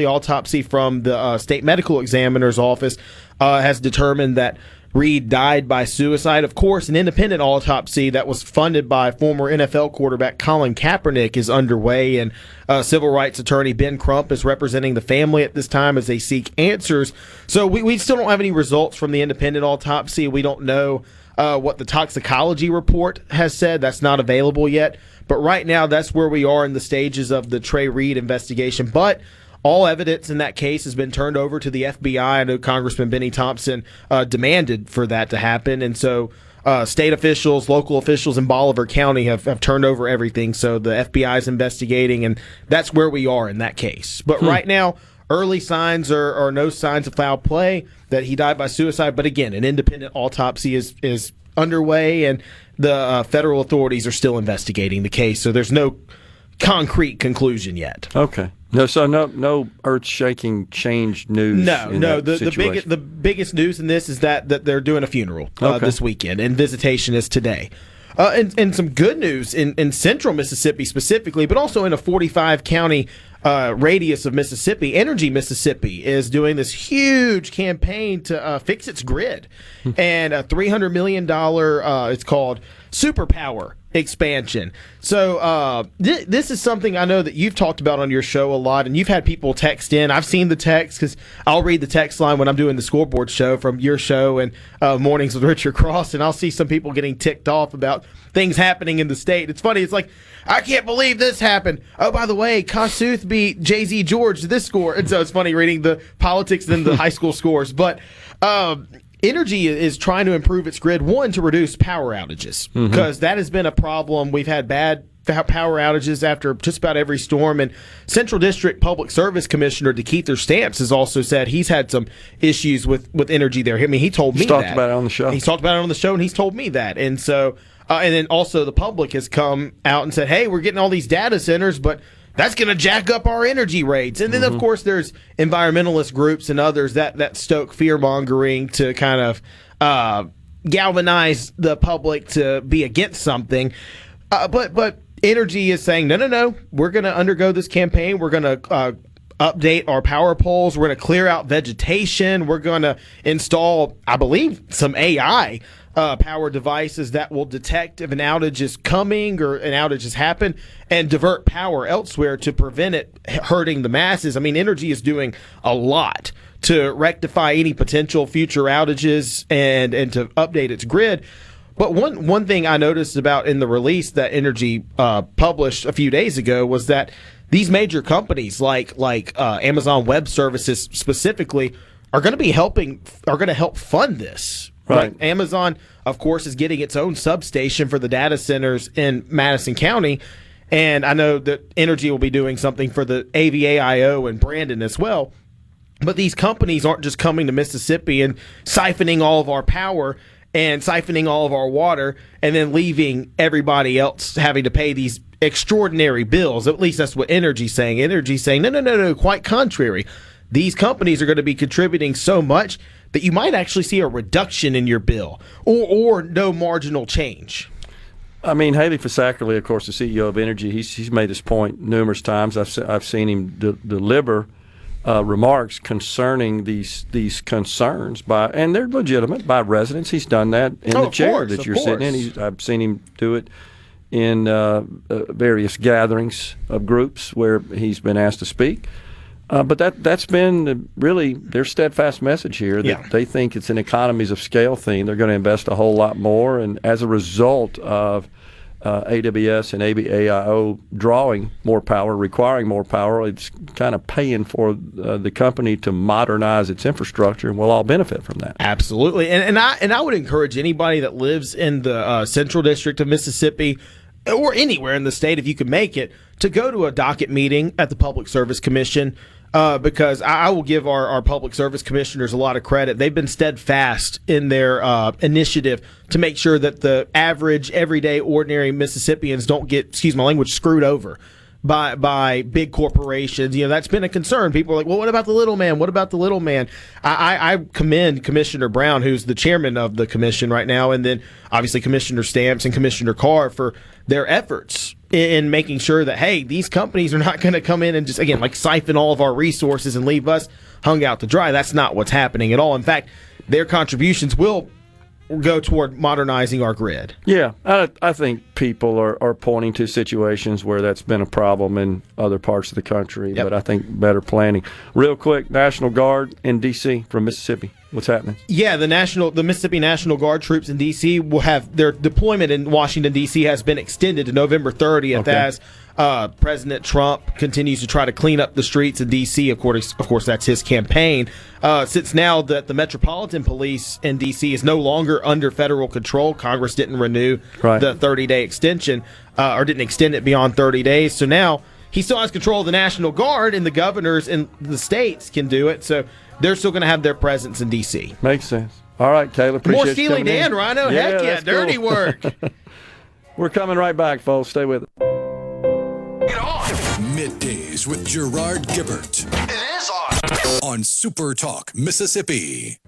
autopsy from the state medical examiner's office has determined that Reed died by suicide. Of course, an independent autopsy that was funded by former NFL quarterback Colin Kaepernick is underway, and civil rights attorney Ben Crump is representing the family at this time as they seek answers. So we still don't have any results from the independent autopsy. We don't know what the toxicology report has said. That's not available yet. But right now, that's where we are in the stages of the Trey Reed investigation. But all evidence in that case has been turned over to the FBI. I know Congressman Benny Thompson demanded for that to happen. And so state officials, local officials in Bolivar County have turned over everything. So the FBI is investigating, and that's where we are in that case. But right now, early signs are no signs of foul play, that he died by suicide. But again, an independent autopsy is underway, and the federal authorities are still investigating the case. So there's no concrete conclusion yet. Okay. No earth-shaking change news. No. The biggest news in this is that they're doing a funeral this weekend, and visitation is today. And some good news in central Mississippi specifically, but also in a 45-county radius of Mississippi. Energy Mississippi is doing this huge campaign to fix its grid. And a $300 million, it's called Superpower expansion. So this is something I know that you've talked about on your show a lot, and you've had people text in. I've seen the text because I'll read the text line when I'm doing the scoreboard show from your show and Mornings with Richard Cross, and I'll see some people getting ticked off about things happening in the state. It's funny. It's like, I can't believe this happened. Oh, by the way, Kossuth beat Jay-Z George to this score. And so it's funny reading the politics and the high school scores. But Energy is trying to improve its grid, one, to reduce power outages, because that has been a problem. We've had bad power outages after just about every storm, and Central District Public Service Commissioner DeKeither Stamps has also said he's had some issues with energy there. I mean, he told me that. He's talked about it on the show. He's talked about it on the show, and he's told me that. And so, and then also the public has come out and said, hey, we're getting all these data centers, but that's going to jack up our energy rates. And then, of course, there's environmentalist groups and others that stoke fear-mongering to kind of galvanize the public to be against something. But Energy is saying, no, we're going to undergo this campaign. We're going to update our power poles. We're going to clear out vegetation. We're going to install, I believe, some AI power devices that will detect if an outage is coming or an outage has happened and divert power elsewhere to prevent it hurting the masses. I mean, Energy is doing a lot to rectify any potential future outages and to update its grid. But one thing I noticed about in the release that Energy published a few days ago was that these major companies like Amazon Web Services specifically are going to help fund this. Right. Amazon, of course, is getting its own substation for the data centers in Madison County, and I know that Energy will be doing something for the AVAIO and Brandon as well. But these companies aren't just coming to Mississippi and siphoning all of our power and siphoning all of our water and then leaving everybody else having to pay these extraordinary bills. At least that's what Energy's saying. Energy's saying, no, quite contrary. These companies are going to be contributing so much that you might actually see a reduction in your bill or no marginal change. I mean, Haley Fasackerly, of course, the CEO of Energy, he's made this point numerous times. I've seen him deliver remarks concerning these concerns and they're legitimate by residents. He's done that in the chair that you're sitting in. I've seen him do it in various gatherings of groups where he's been asked to speak. But that's been really their steadfast message here, that they think it's an economies of scale thing. They're going to invest a whole lot more, and as a result of AWS and AVAIO drawing more power, requiring more power, it's kind of paying for the company to modernize its infrastructure, and we'll all benefit from that. Absolutely, and I would encourage anybody that lives in the Central District of Mississippi or anywhere in the state, if you can make it, to go to a docket meeting at the Public Service Commission. Because I will give our public service commissioners a lot of credit. They've been steadfast in their initiative to make sure that the average, everyday, ordinary Mississippians don't get, excuse my language, screwed over by big corporations. You know, that's been a concern. People are like, well, what about the little man? What about the little man? I commend Commissioner Brown, who's the chairman of the commission right now, and then obviously Commissioner Stamps and Commissioner Carr for their efforts in making sure that, hey, these companies are not going to come in and just, again, like siphon all of our resources and leave us hung out to dry. That's not what's happening at all. In fact, their contributions will go toward modernizing our grid. Yeah, I think people are pointing to situations where that's been a problem in other parts of the country, but I think better planning. Real quick, National Guard in D.C. from Mississippi. What's happening? Yeah, the Mississippi National Guard troops in D.C. will have their deployment in Washington, D.C. has been extended to November 30th as President Trump continues to try to clean up the streets of D.C. Of course, that's his campaign. Since now that the Metropolitan Police in D.C. is no longer under federal control, Congress didn't renew the 30-day extension or didn't extend it beyond 30 days. So now he still has control of the National Guard, and the governors in the states can do it. So they're still going to have their presence in D.C. Makes sense. All right, Taylor, appreciate more Steely Dan, Rhino. Heck yeah, dirty cool. work. We're coming right back, folks. Stay with us. Get on. Middays with Gerard Gibert. It is on SuperTalk, Mississippi.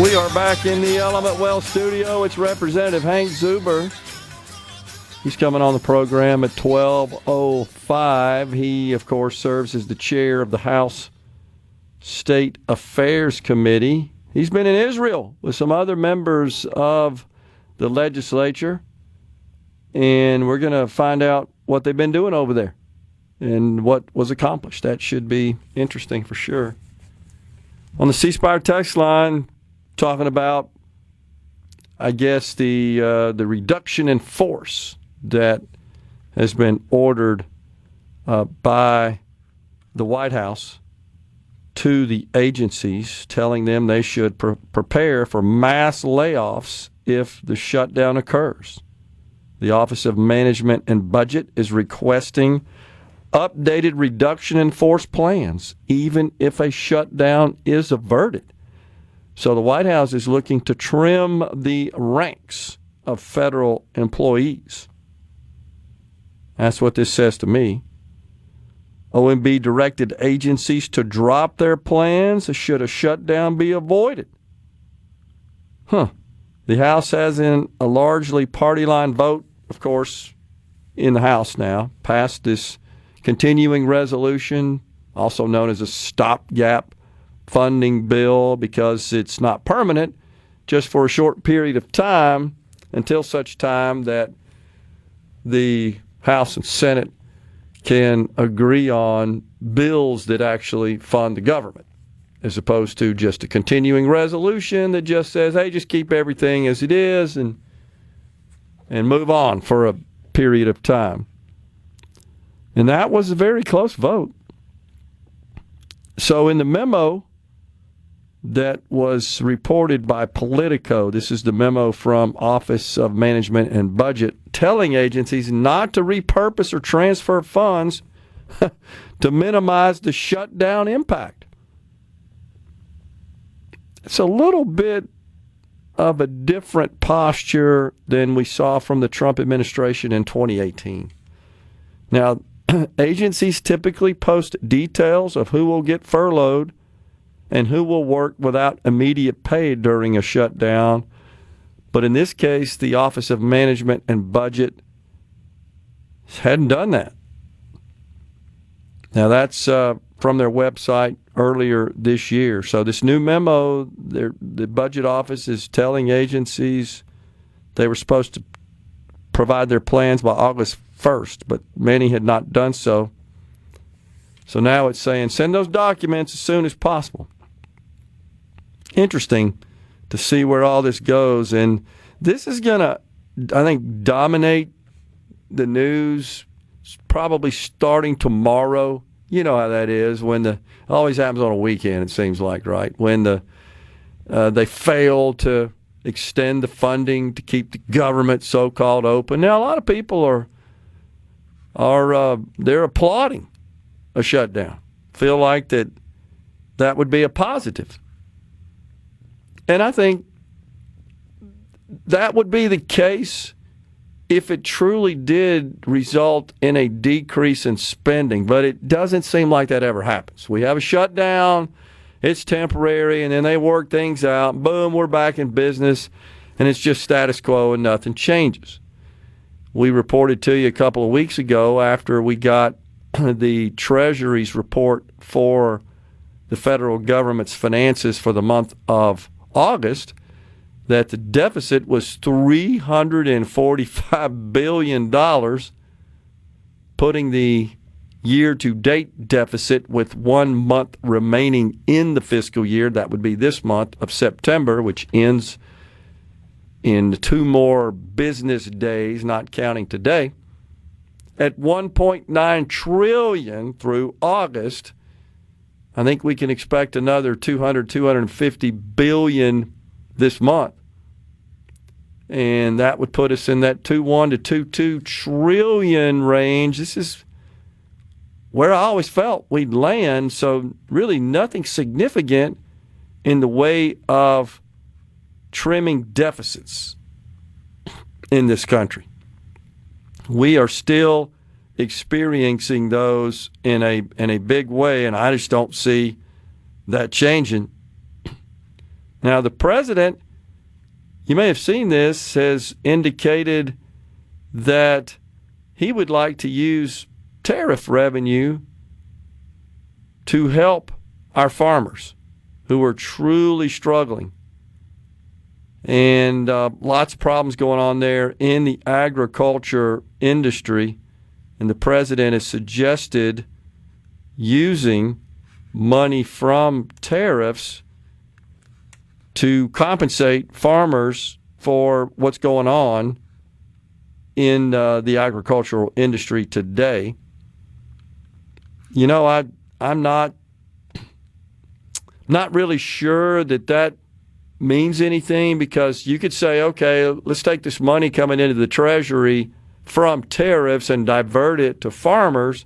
We are back in the Element Well studio. It's Representative Hank Zuber. He's coming on the program at 12:05. He, of course, serves as the chair of the House State Affairs Committee. He's been in Israel with some other members of the legislature and we're going to find out what they've been doing over there and what was accomplished. That should be interesting for sure. On the C Spire text line, talking about, I guess, the reduction in force that has been ordered by the White House to the agencies, telling them they should prepare for mass layoffs if the shutdown occurs. The Office of Management and Budget is requesting updated reduction in force plans, even if a shutdown is averted. So the White House is looking to trim the ranks of federal employees. That's what this says to me. OMB directed agencies to drop their plans should a shutdown be avoided. The House has, in a largely party line vote, of course, in the House now, passed this continuing resolution, also known as a stopgap funding bill, because it's not permanent, just for a short period of time, until such time that the House and Senate can agree on bills that actually fund the government, as opposed to just a continuing resolution that just says, hey, just keep everything as it is and move on for a period of time. And that was a very close vote. So in the memo that was reported by Politico, this is the memo from Office of Management and Budget, telling agencies not to repurpose or transfer funds to minimize the shutdown impact. It's a little bit of a different posture than we saw from the Trump administration in 2018. Now, agencies typically post details of who will get furloughed and who will work without immediate pay during a shutdown. But in this case, the Office of Management and Budget hadn't done that. Now, that's from their website earlier this year. So this new memo, the Budget Office is telling agencies they were supposed to provide their plans by August 1st, but many had not done so. So now it's saying send those documents as soon as possible. Interesting to see where all this goes. And this is going to, I think, dominate the news probably starting tomorrow. You know how that is when it always happens on a weekend, it seems like, right? When they fail to extend the funding to keep the government so-called open. Now, a lot of people they're applauding a shutdown, feel like that would be a positive. And I think that would be the case if it truly did result in a decrease in spending, but it doesn't seem like that ever happens. We have a shutdown, it's temporary, and then they work things out. Boom, we're back in business, and it's just status quo and nothing changes. We reported to you a couple of weeks ago after we got the Treasury's report for the federal government's finances for the month of August that the deficit was $345 billion, putting the year-to-date deficit with 1 month remaining in the fiscal year, that would be this month of September, which ends in 2 more business days, not counting today, at $1.9 trillion through August. I think we can expect another $250 billion this month. And that would put us in that 2.1 to 2.2 trillion range. This is where I always felt we'd land. So really nothing significant in the way of trimming deficits in this country. We are still experiencing those in a big way, and I just don't see that changing. Now, the president, you may have seen this, has indicated that he would like to use tariff revenue to help our farmers who are truly struggling. and lots of problems going on there in the agriculture industry. And the president has suggested using money from tariffs to compensate farmers for what's going on in the agricultural industry today. You know, I'm not really sure that means anything, because you could say, okay, let's take this money coming into the Treasury from tariffs and divert it to farmers.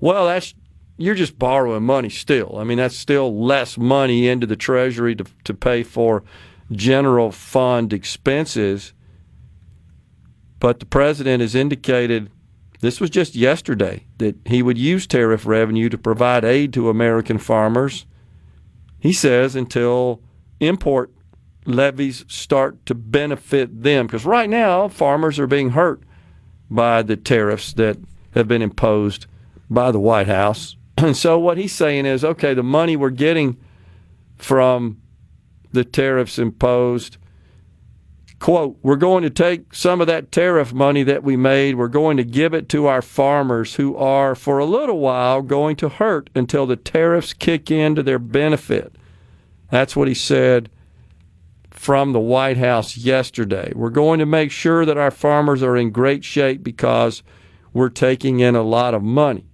Well, you're just borrowing money still. I mean, that's still less money into the Treasury to pay for general fund expenses. But the president has indicated, this was just yesterday, that he would use tariff revenue to provide aid to American farmers, he says, until import levies start to benefit them. Because right now, farmers are being hurt by the tariffs that have been imposed by the White House. And so what he's saying is, okay, the money we're getting from the tariffs imposed, quote, we're going to take some of that tariff money that we made, we're going to give it to our farmers who are, for a little while, going to hurt until the tariffs kick in to their benefit. That's what he said from the White House yesterday. We're going to make sure that our farmers are in great shape because we're taking in a lot of money.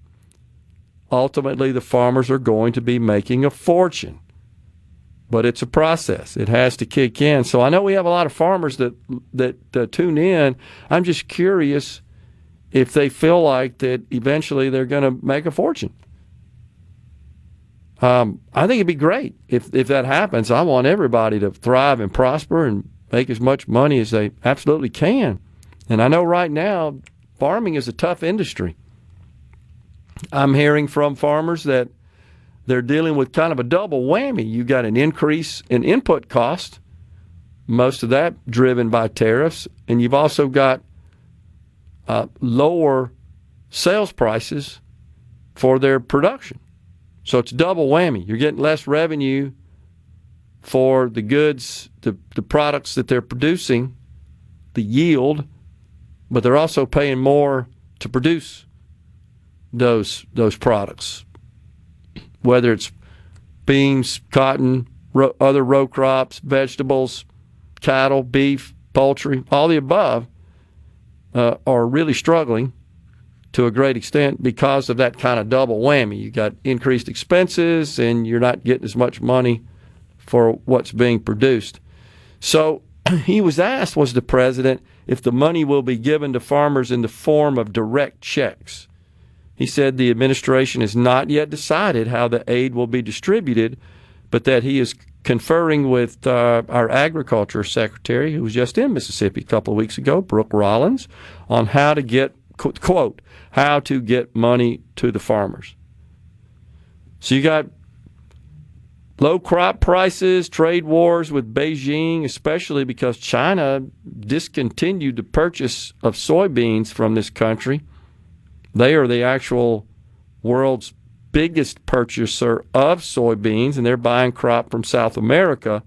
Ultimately, the farmers are going to be making a fortune. But it's a process. It has to kick in. So I know we have a lot of farmers that tune in. I'm just curious if they feel like that eventually they're going to make a fortune. I think it'd be great if that happens. I want everybody to thrive and prosper and make as much money as they absolutely can. And I know right now farming is a tough industry. I'm hearing from farmers that they're dealing with kind of a double whammy. You got an increase in input cost, most of that driven by tariffs, and you've also got lower sales prices for their production. So it's double whammy. You're getting less revenue for the goods, the products that they're producing, the yield, but they're also paying more to produce those products, whether it's beans, cotton, other row crops, vegetables, cattle, beef, poultry, all the above are really struggling to a great extent because of that kind of double whammy. You got increased expenses and you're not getting as much money for what's being produced. So he was asked, was the president, if the money will be given to farmers in the form of direct checks. He said the administration has not yet decided how the aid will be distributed, but that he is conferring with our agriculture secretary, who was just in Mississippi a couple of weeks ago, Brooke Rollins, on how to get, quote, how to get money to the farmers. So you got low crop prices, trade wars with Beijing, especially because China discontinued the purchase of soybeans from this country. They are the actual world's biggest purchaser of soybeans, and they're buying crop from South America.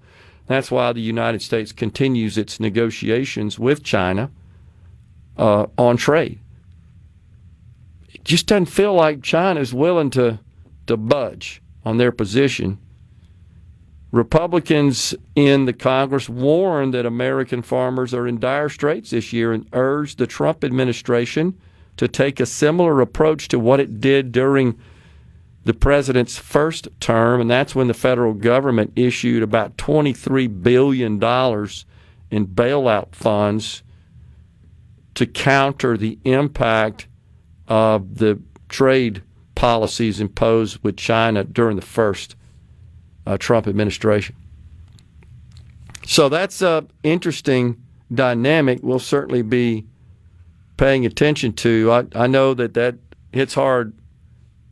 That's why the United States continues its negotiations with China on trade. It just doesn't feel like China is willing to budge on their position. Republicans in the Congress warned that American farmers are in dire straits this year and urged the Trump administration to take a similar approach to what it did during the president's first term, and that's when the federal government issued about $23 billion in bailout funds to counter the impact of the trade policies imposed with China during the first Trump administration. So that's an interesting dynamic. We'll certainly be paying attention to. I know that hits hard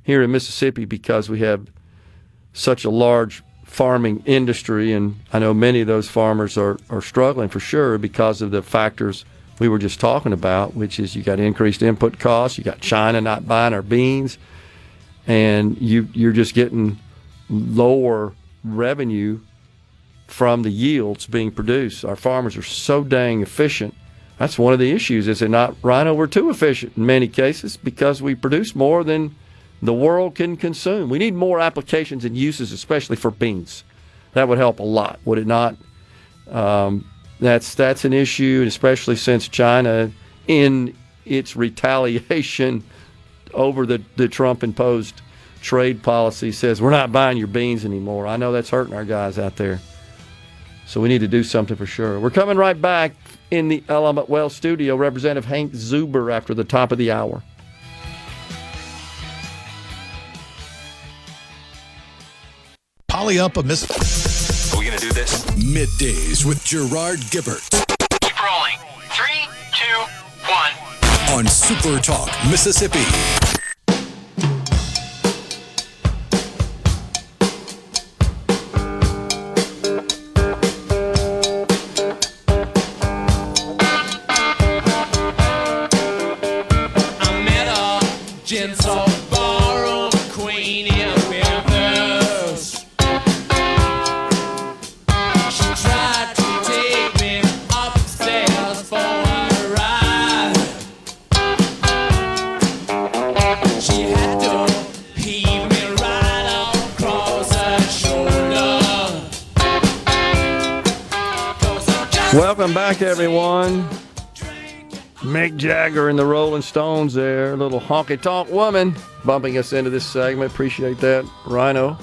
here in Mississippi because we have such a large farming industry, and I know many of those farmers are struggling for sure because of the factors we were just talking about, which is you got increased input costs, you got China not buying our beans, and you're just getting lower revenue from the yields being produced. Our farmers are so dang efficient. That's one of the issues, is it not, Rhino? We're too efficient in many cases because we produce more than the world can consume. We need more applications and uses, especially for beans. That would help a lot, would it not? That's an issue, especially since China, in its retaliation over the Trump-imposed trade policy, says we're not buying your beans anymore. I know that's hurting our guys out there. So we need to do something for sure. We're coming right back in the Element Well studio. Representative Hank Zuber after the top of the hour. Poly up a miss. Are we going to do this? Middays with Gerard Gibert Keep rolling. 3, 2, 1. on SuperTalk, Mississippi. Welcome back, everyone. Mick Jagger and the Rolling Stones there. A little honky-tonk woman bumping us into this segment. Appreciate that, Rhino.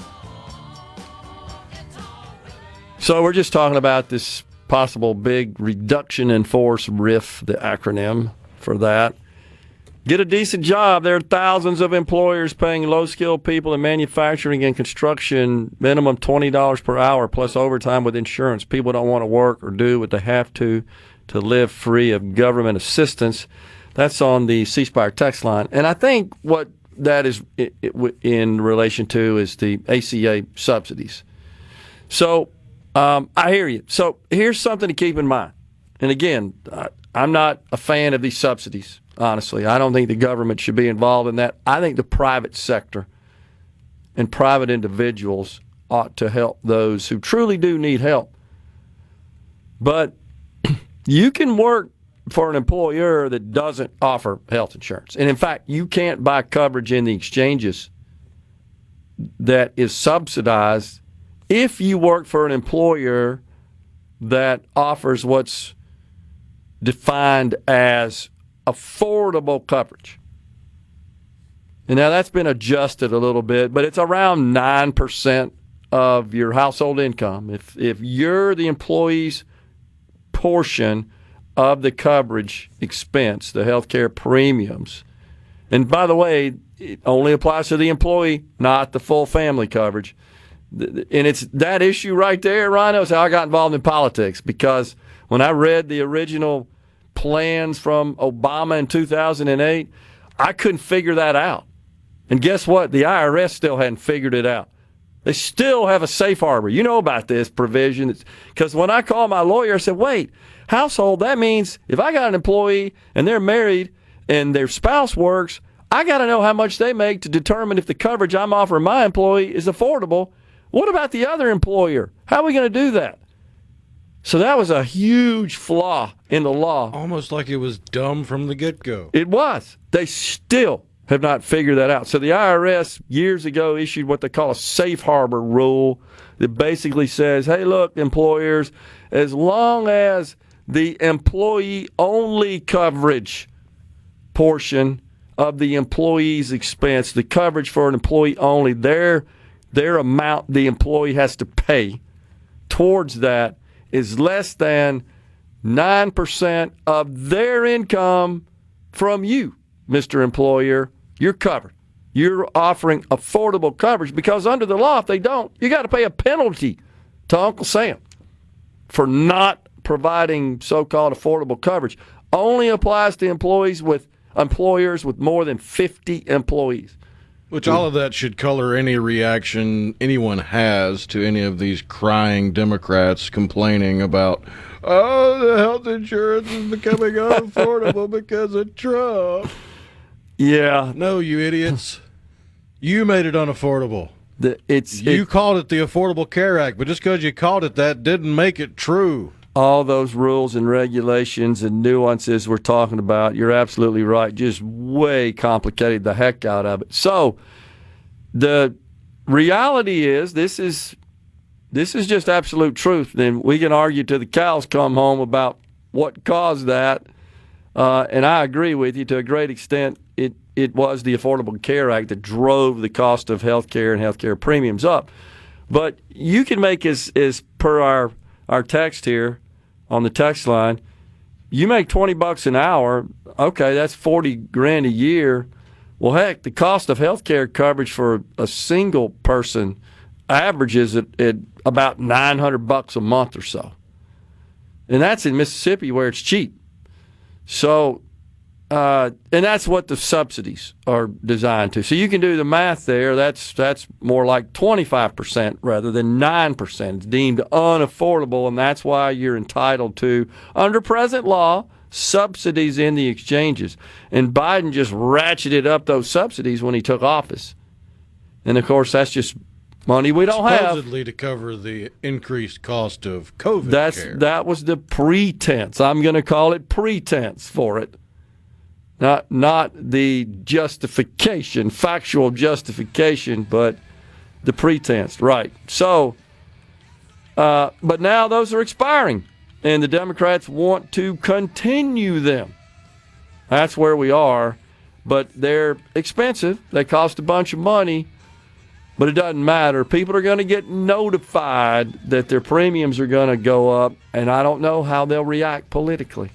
So we're just talking about this possible big reduction in force RIF, the acronym for that. Get a decent job. There are thousands of employers paying low-skilled people in manufacturing and construction minimum $20 per hour plus overtime with insurance. People don't want to work or do what they have to live free of government assistance. That's on the C Spire text line. And I think what that is in relation to is the ACA subsidies. So I hear you. So here's something to keep in mind. And again, I'm not a fan of these subsidies. Honestly, I don't think the government should be involved in that. I think the private sector and private individuals ought to help those who truly do need help. But you can work for an employer that doesn't offer health insurance. And in fact, you can't buy coverage in the exchanges that is subsidized if you work for an employer that offers what's defined as affordable coverage. And now that's been adjusted a little bit, but it's around 9% of your household income. If you're the employee's portion of the coverage expense, the health care premiums, and by the way, it only applies to the employee, not the full family coverage. And it's that issue right there, Rhino, is how I got involved in politics, because when I read the original plans from Obama in 2008, I couldn't figure that out. And guess what? The IRS still hadn't figured it out. They still have a safe harbor. You know about this provision. Because when I called my lawyer, I said, wait, household, that means if I got an employee and they're married and their spouse works, I got to know how much they make to determine if the coverage I'm offering my employee is affordable. What about the other employer? How are we going to do that? So that was a huge flaw in the law. Almost like it was dumb from the get-go. It was. They still have not figured that out. So the IRS years ago issued what they call a safe harbor rule that basically says, hey, look, employers, as long as the employee-only coverage portion of the employee's expense, the coverage for an employee only, their amount the employee has to pay towards that is less than 9% of their income from you, Mr. Employer, you're covered. You're offering affordable coverage because under the law, if they don't, you got to pay a penalty to Uncle Sam for not providing so-called affordable coverage. Only applies to employers with more than 50 employees. Which all of that should color any reaction anyone has to any of these crying Democrats complaining about, oh, the health insurance is becoming unaffordable because of Trump. Yeah. No, you idiots. You made it unaffordable. You called it the Affordable Care Act, but just because you called it that didn't make it true. All those rules and regulations and nuances we're talking about, you're absolutely right, just way complicated the heck out of it. So the reality is this is just absolute truth. Then we can argue till the cows come home about what caused that, and I agree with you to a great extent. It was the Affordable Care Act that drove the cost of health care and health care premiums up. But you can make, as per our text here on the text line, you make $20 an hour, okay, that's $40,000 a year. Well, heck, the cost of health care coverage for a single person averages at about $900 a month or so. And that's in Mississippi where it's cheap. So, and that's what the subsidies are designed to. So you can do the math there. That's more like 25% rather than 9%. It's deemed unaffordable, and that's why you're entitled to, under present law, subsidies in the exchanges. And Biden just ratcheted up those subsidies when he took office. And, of course, that's just money we don't have. Supposedly to cover the increased cost of COVID care. That was the pretense. I'm going to call it pretense for it. Not the justification, factual justification, but the pretense, right. So, but now those are expiring, and the Democrats want to continue them. That's where we are, but they're expensive. They cost a bunch of money, but it doesn't matter. People are going to get notified that their premiums are going to go up, and I don't know how they'll react politically.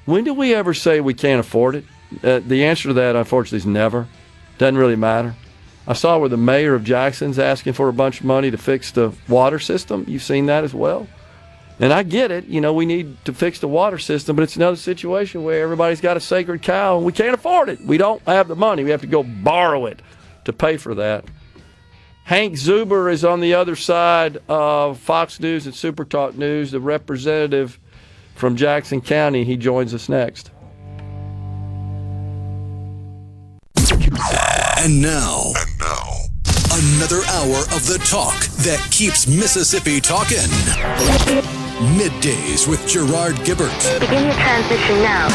When do we ever say we can't afford it? The answer to that, unfortunately, is never. Doesn't really matter. I saw where the mayor of Jackson's asking for a bunch of money to fix the water system. You've seen that as well. And I get it. You know, we need to fix the water system, but it's another situation where everybody's got a sacred cow and we can't afford it. We don't have the money. We have to go borrow it to pay for that. Hank Zuber is on the other side of Fox News and SuperTalk News, the representative from Jackson County. He joins us next. And now, another hour of the talk that keeps Mississippi talking. Middays with Gerard Gibert. Begin your transition now.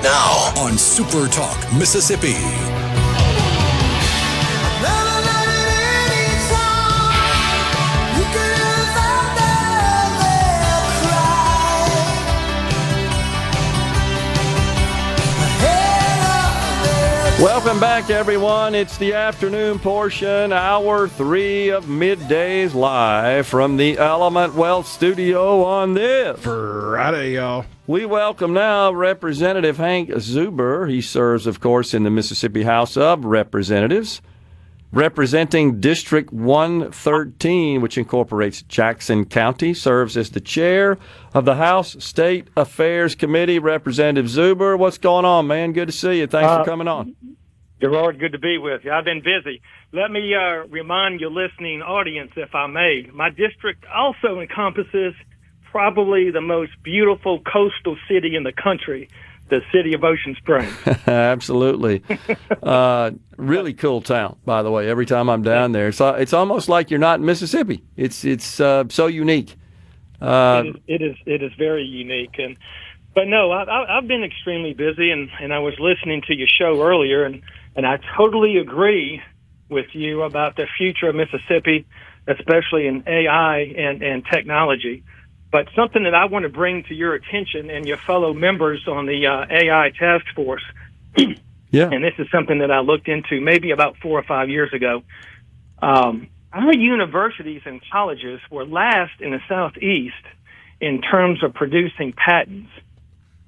Now on SuperTalk Mississippi. Welcome back, everyone. It's the afternoon portion, hour 3 of Middays live from the Element Wealth Studio on this Friday, y'all. We welcome now Representative Hank Zuber. He serves, of course, in the Mississippi House of Representatives, representing District 113, which incorporates Jackson County, serves as the chair of the House State Affairs Committee. Representative Zuber, what's going on, man? Good to see you. Thanks for coming on. Gerard, good to be with you. I've been busy. Let me remind your listening audience, if I may, my district also encompasses probably the most beautiful coastal city in the country, the city of Ocean Springs. Absolutely. Really cool town, by the way. Every time I'm down there, it's almost like you're not in Mississippi. It's so unique. It is very unique. But no, I've been extremely busy, and I was listening to your show earlier, and I totally agree with you about the future of Mississippi, especially in AI and technology. But something that I want to bring to your attention and your fellow members on the AI task force, yeah, and this is something that I looked into maybe about 4 or 5 years ago. Our universities and colleges were last in the Southeast in terms of producing patents.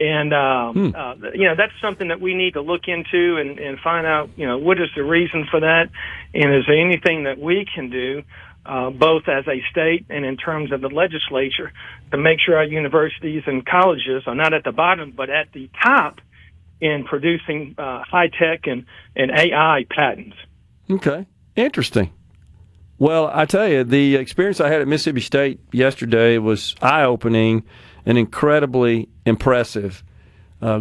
And, that's something that we need to look into and find out, what is the reason for that? And is there anything that we can do, both as a state and in terms of the legislature, to make sure our universities and colleges are not at the bottom, but at the top in producing high-tech and AI patents? Okay. Interesting. Well, I tell you, the experience I had at Mississippi State yesterday was eye-opening and incredibly impressive.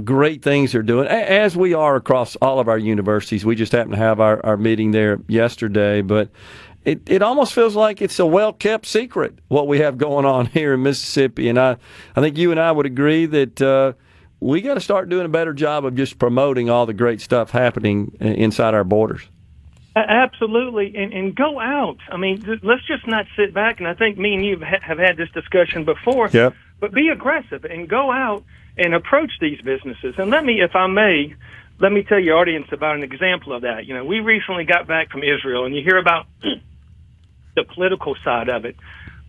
great things they're doing, as we are across all of our universities. We just happened to have our meeting there yesterday, but it almost feels like it's a well-kept secret what we have going on here in Mississippi. And I think you and I would agree that we got to start doing a better job of just promoting all the great stuff happening inside our borders. Absolutely, and go out. I mean, let's just not sit back. And I think me and you have had this discussion before. Yep. But be aggressive and go out and approach these businesses. And let me, if I may, let me tell your audience about an example of that. You know, we recently got back from Israel, and you hear about the political side of it.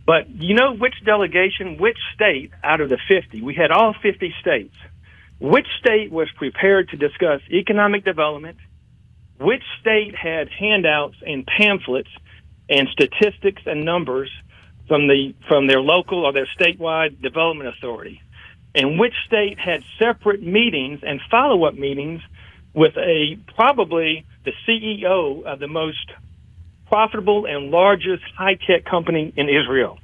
But you know which delegation, which state out of the 50, we had all 50 states, which state was prepared to discuss economic development, which state had handouts and pamphlets and statistics and numbers from their local or their statewide development authority, and which state had separate meetings and follow-up meetings with probably the CEO of the most profitable and largest high-tech company in Israel.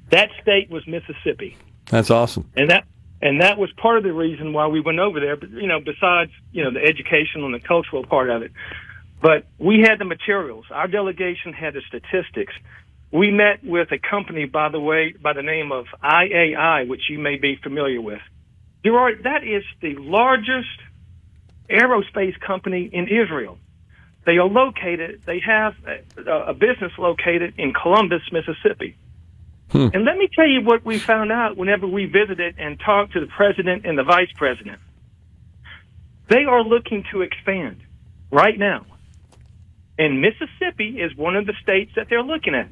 That state was Mississippi. That's awesome. And that was part of the reason why we went over there, besides, the educational and the cultural part of it. But we had the materials. Our delegation had the statistics. We met with a company, by the way, by the name of IAI, which you may be familiar with. Gerard, that is the largest aerospace company in Israel. They have a business located in Columbus, Mississippi. And let me tell you what we found out whenever we visited and talked to the president and the vice president. They are looking to expand right now. And Mississippi is one of the states that they're looking at.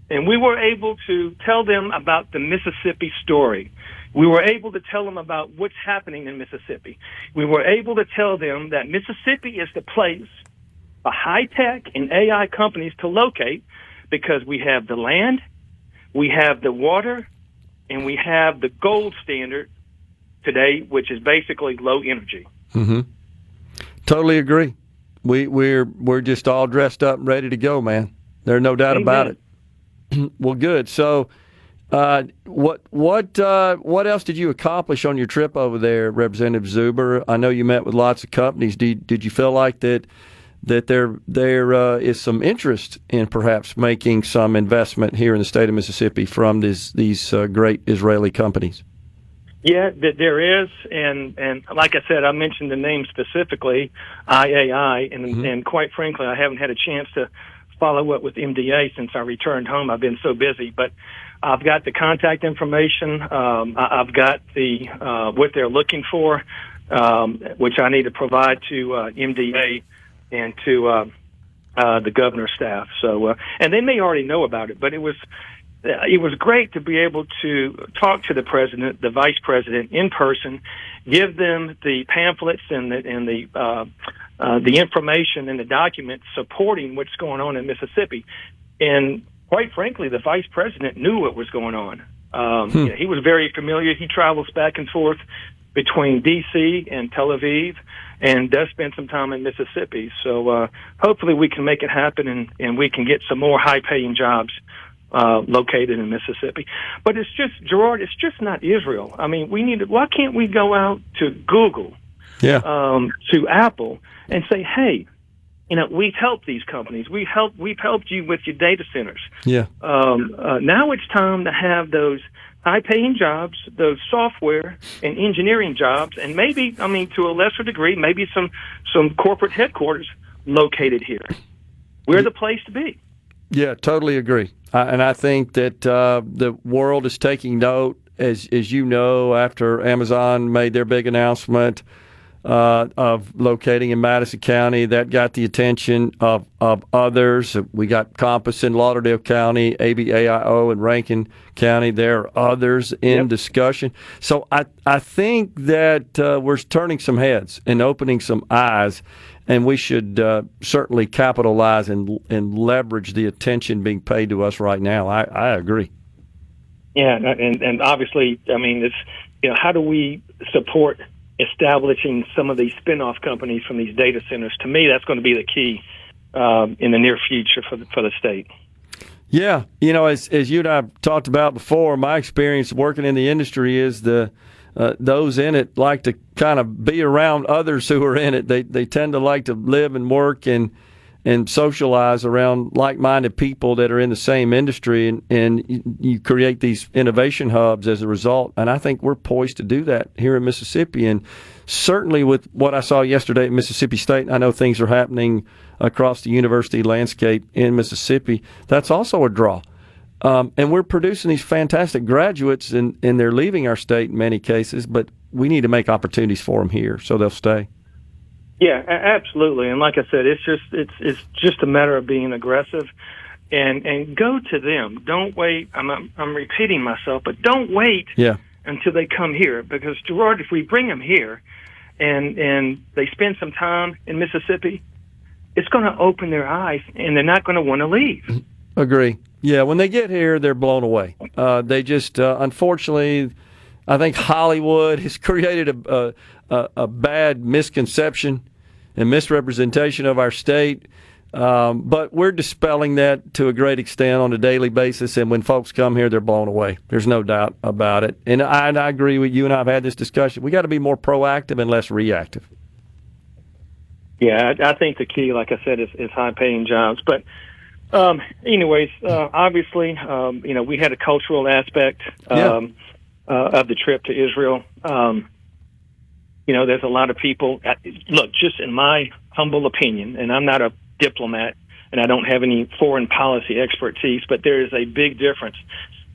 And we were able to tell them about the Mississippi story. We were able to tell them about what's happening in Mississippi. We were able to tell them that Mississippi is the place for high-tech and AI companies to locate because we have the land, we have the water, and we have the gold standard today, which is basically low energy. Mm-hmm. Totally agree. We're just all dressed up and ready to go, man. There's no doubt about it. Well, good. So, what else did you accomplish on your trip over there, Representative Zuber? I know you met with lots of companies. Did you feel like that there is some interest in perhaps making some investment here in the state of Mississippi from these great Israeli companies? Yeah, there is, and like I said, I mentioned the name specifically, IAI, and quite frankly, I haven't had a chance to follow up with MDA since I returned home. I've been so busy, but I've got the contact information. I've got the what they're looking for, which I need to provide to MDA and to the governor's staff. So, and they may already know about it, but it was great to be able to talk to the president, the vice president in person, give them the pamphlets and the information and the documents supporting what's going on in Mississippi. And quite frankly, the vice president knew what was going on. He was very familiar. He travels back and forth between D.C. and Tel Aviv and does spend some time in Mississippi. So hopefully we can make it happen and we can get some more high-paying jobs located in Mississippi. But it's just, Gerard, it's just not Israel. I mean, why can't we go out to Google, to Apple, and say, hey, we've helped these companies. We've helped you with your data centers. Yeah. Now it's time to have those high-paying jobs, those software and engineering jobs, and maybe, to a lesser degree, maybe some corporate headquarters located here. We're the place to be. Yeah, totally agree. And I think that the world is taking note, as you know, after Amazon made their big announcement of locating in Madison County. That got the attention of others. We got Compass in Lauderdale County, ABAIO in Rankin County. There are others in discussion. So I think that we're turning some heads and opening some eyes, and we should certainly capitalize and leverage the attention being paid to us right now. I agree. Yeah, and obviously, it's how do we support establishing some of these spin-off companies from these data centers? To me, that's going to be the key in the near future for the state. Yeah, as you and I talked about before, my experience working in the industry is the those in it like to kind of be around others who are in it. They tend to like to live and work and socialize around like-minded people that are in the same industry, and you create these innovation hubs as a result. And I think we're poised to do that here in Mississippi. And certainly with what I saw yesterday at Mississippi State, I know things are happening across the university landscape in Mississippi. That's also a draw. And we're producing these fantastic graduates, and they're leaving our state in many cases, but we need to make opportunities for them here so they'll stay. Yeah, absolutely. And like I said, it's just a matter of being aggressive and go to them. Don't wait. I'm repeating myself, but don't wait until they come here, because Gerard, if we bring them here and they spend some time in Mississippi, it's going to open their eyes and they're not going to want to leave. Agree. Yeah, when they get here, they're blown away. They just, unfortunately, I think Hollywood has created a bad misconception and misrepresentation of our state. But we're dispelling that to a great extent on a daily basis. And when folks come here, they're blown away. There's no doubt about it. And I agree with you, and I've had this discussion. We got to be more proactive and less reactive. Yeah, I think the key, like I said, is high-paying jobs. But anyways, obviously, we had a cultural aspect of the trip to Israel. There's a lot of people. Look, just in my humble opinion, and I'm not a diplomat, and I don't have any foreign policy expertise, but there is a big difference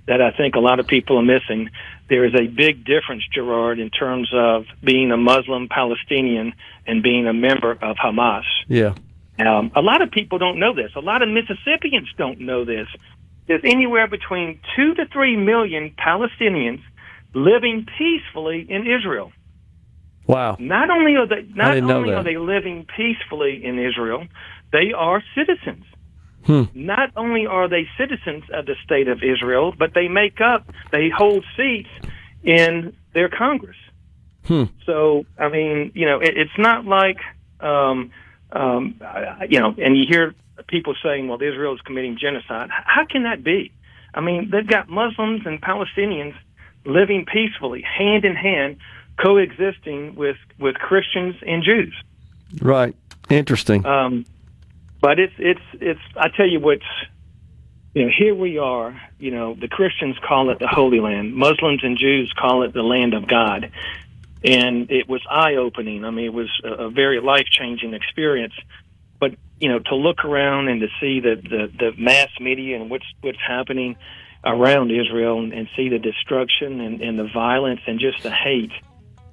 that I think a lot of people are missing. There is a big difference, Gerard, in terms of being a Muslim Palestinian and being a member of Hamas. Yeah. A lot of people don't know this. A lot of Mississippians don't know this. There's anywhere between 2 to 3 million Palestinians living peacefully in Israel. Wow. Not only are they living peacefully in Israel, they are citizens. Not only are they citizens of the state of Israel, but they hold seats in their Congress. So, I mean, it's not like, and you hear people saying, well, Israel is committing genocide. How can that be? I mean, they've got Muslims and Palestinians living peacefully, hand in hand, coexisting with Christians and Jews. Right. Interesting. But it's I tell you what's, here we are, the Christians call it the Holy Land. Muslims and Jews call it the land of God. And it was eye-opening. I mean, it was a very life-changing experience. But, to look around and to see the mass media and what's happening around Israel and see the destruction and the violence and just the hate,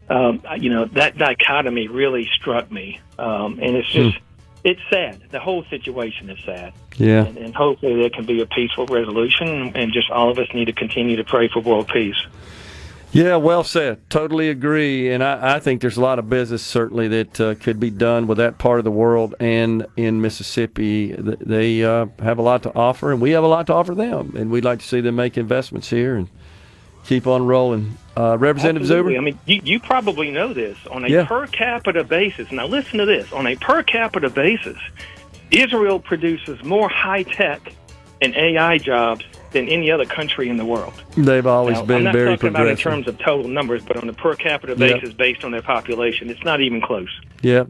that dichotomy really struck me. And it's just, it's sad. The whole situation is sad. Yeah. And hopefully there can be a peaceful resolution, and just all of us need to continue to pray for world peace. Yeah, well said. Totally agree. And I think there's a lot of business certainly that could be done with that part of the world and in Mississippi. They have a lot to offer, and we have a lot to offer them. And we'd like to see them make investments here and keep on rolling. Representative Absolutely. Zuber? I mean, you probably know this. On a per capita basis, now listen to this, on a per capita basis, Israel produces more high-tech and AI jobs than any other country in the world. They've always been very progressive. I'm not talking about in terms of total numbers, but on a per capita basis based on their population. It's not even close. Yep.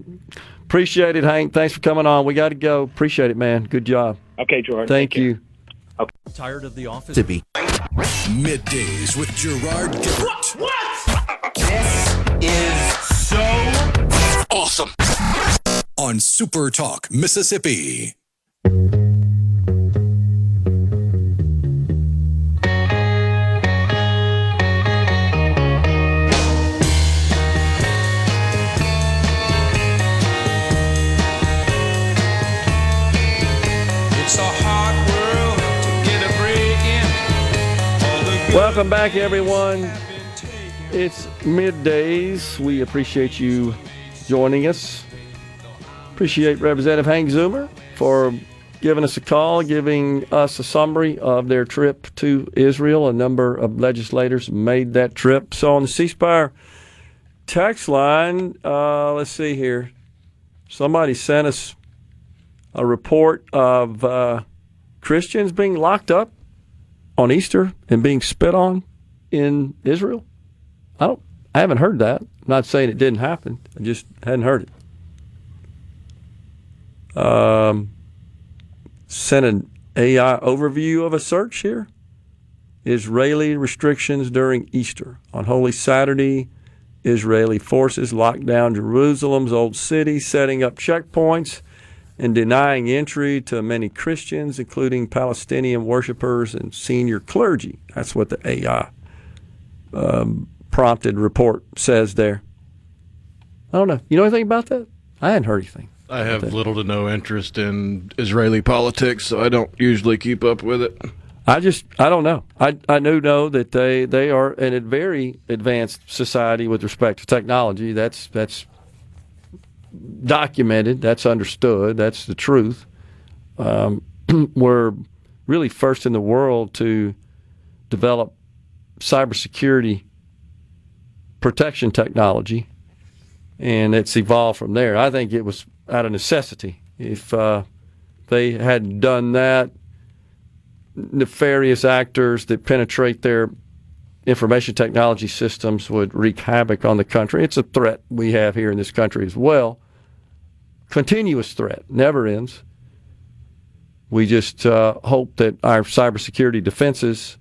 Appreciate it, Hank. Thanks for coming on. We got to go. Appreciate it, man. Good job. Okay, Gerard. Thank you. Okay. Tired of the office? Middays with Gerard Gibert. What? This is so awesome. On SuperTalk, Mississippi. Welcome back, everyone. It's Middays. We appreciate you joining us. Appreciate Representative Hank Zuber for giving us a call, giving us a summary of their trip to Israel. A number of legislators made that trip. So on the C Spire text line, let's see here. Somebody sent us a report of Christians being locked up on Easter and being spit on in Israel. I I haven't heard that. I'm not saying it didn't happen. I just hadn't heard it. Sent an AI overview of a search here. Israeli restrictions during Easter. On Holy Saturday, Israeli forces locked down Jerusalem's old city, setting up checkpoints and denying entry to many Christians, including Palestinian worshipers and senior clergy. That's what the AI prompted report says there. I don't know. You know anything about that? I hadn't heard anything. I have little to no interest in Israeli politics, so I don't usually keep up with it. I don't know. I do know that they are in a very advanced society with respect to technology. That's documented. That's understood. That's the truth. We're really first in the world to develop cybersecurity protection technology, and it's evolved from there. I think it was out of necessity. If they hadn't done that, nefarious actors that penetrate their information technology systems would wreak havoc on the country. It's a threat we have here in this country as well. Continuous threat, never ends. We just hope that our cybersecurity defenses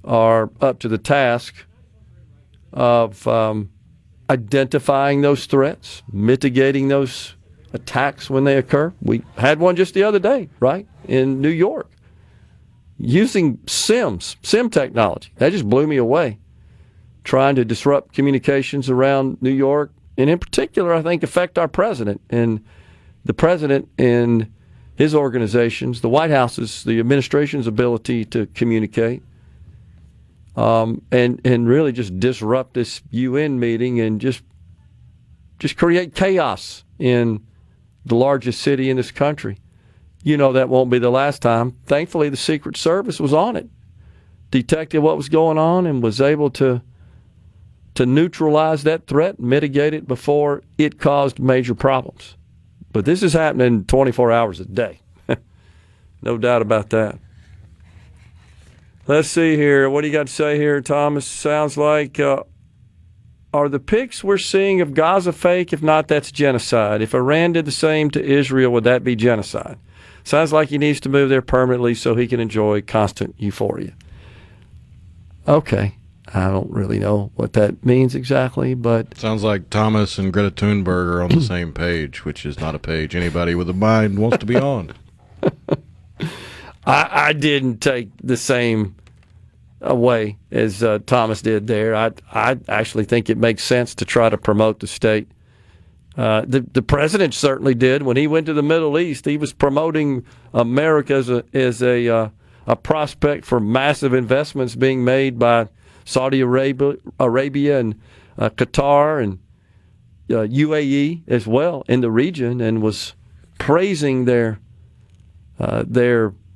are up to the task of identifying those threats, mitigating those attacks when they occur. We had one just the other day, right, in New York, using SIM technology. That just blew me away, trying to disrupt communications around New York, and in particular, I think, affect our president. And the president and his organizations, the White House's, the administration's ability to communicate, and really just disrupt this UN meeting and just create chaos in the largest city in this country. You know that won't be the last time. Thankfully, the Secret Service was on it, detected what was going on, and was able to neutralize that threat, mitigate it before it caused major problems. But this is happening 24 hours a day. No doubt about that. Let's see here. What do you got to say here, Thomas? Sounds like, are the pics we're seeing of Gaza fake? If not, that's genocide. If Iran did the same to Israel, would that be genocide? Sounds like he needs to move there permanently so he can enjoy constant euphoria. Okay. I don't really know what that means exactly, but... Sounds like Thomas and Greta Thunberg are on the same page, which is not a page anybody with a mind wants to be on. I didn't take the same way as Thomas did there. I actually think it makes sense to try to promote the state. The president certainly did. When he went to the Middle East, he was promoting America as a prospect for massive investments being made by Saudi Arabia and Qatar and UAE as well in the region, and was praising their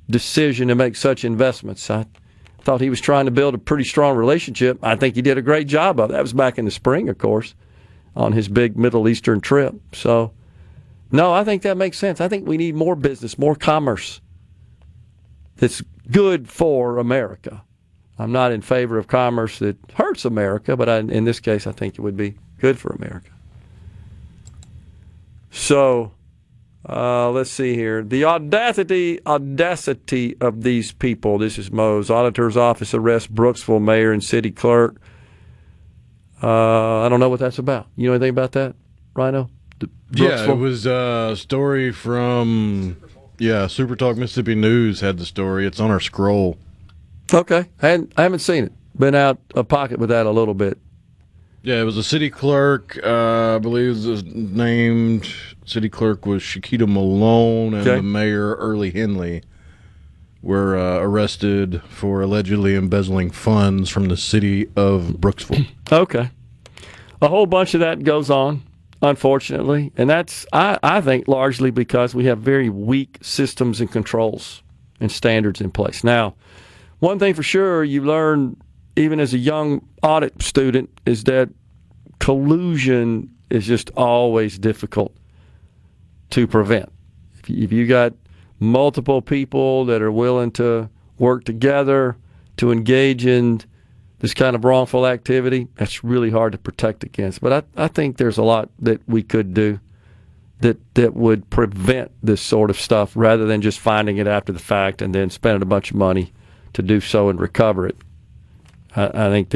decision to make such investments. I thought he was trying to build a pretty strong relationship. I think he did a great job of it. That was back in the spring, of course, on his big Middle Eastern trip. So, no, I think that makes sense. I think we need more business, more commerce that's good for America. I'm not in favor of commerce that hurts America, but in this case, I think it would be good for America. So, let's see here. The audacity of these people. This is Mo's. Auditor's office arrests Brooksville mayor and city clerk. I don't know what that's about. You know anything about that, Rhino? Yeah, it was a story from SuperTalk Mississippi News had the story. It's on our scroll. Okay. I haven't seen it. Been out of pocket with that a little bit. Yeah, it was a city clerk. I believe the named city clerk was Shakita Malone, and the mayor, Early Henley, were arrested for allegedly embezzling funds from the city of Brooksville. Okay. A whole bunch of that goes on, unfortunately, and that's, I think, largely because we have very weak systems and controls and standards in place. Now, one thing for sure you learn even as a young audit student is that collusion is just always difficult to prevent. If you got multiple people that are willing to work together to engage in this kind of wrongful activity, that's really hard to protect against. But I think there's a lot that we could do that would prevent this sort of stuff rather than just finding it after the fact and then spending a bunch of money to do so and recover it. I think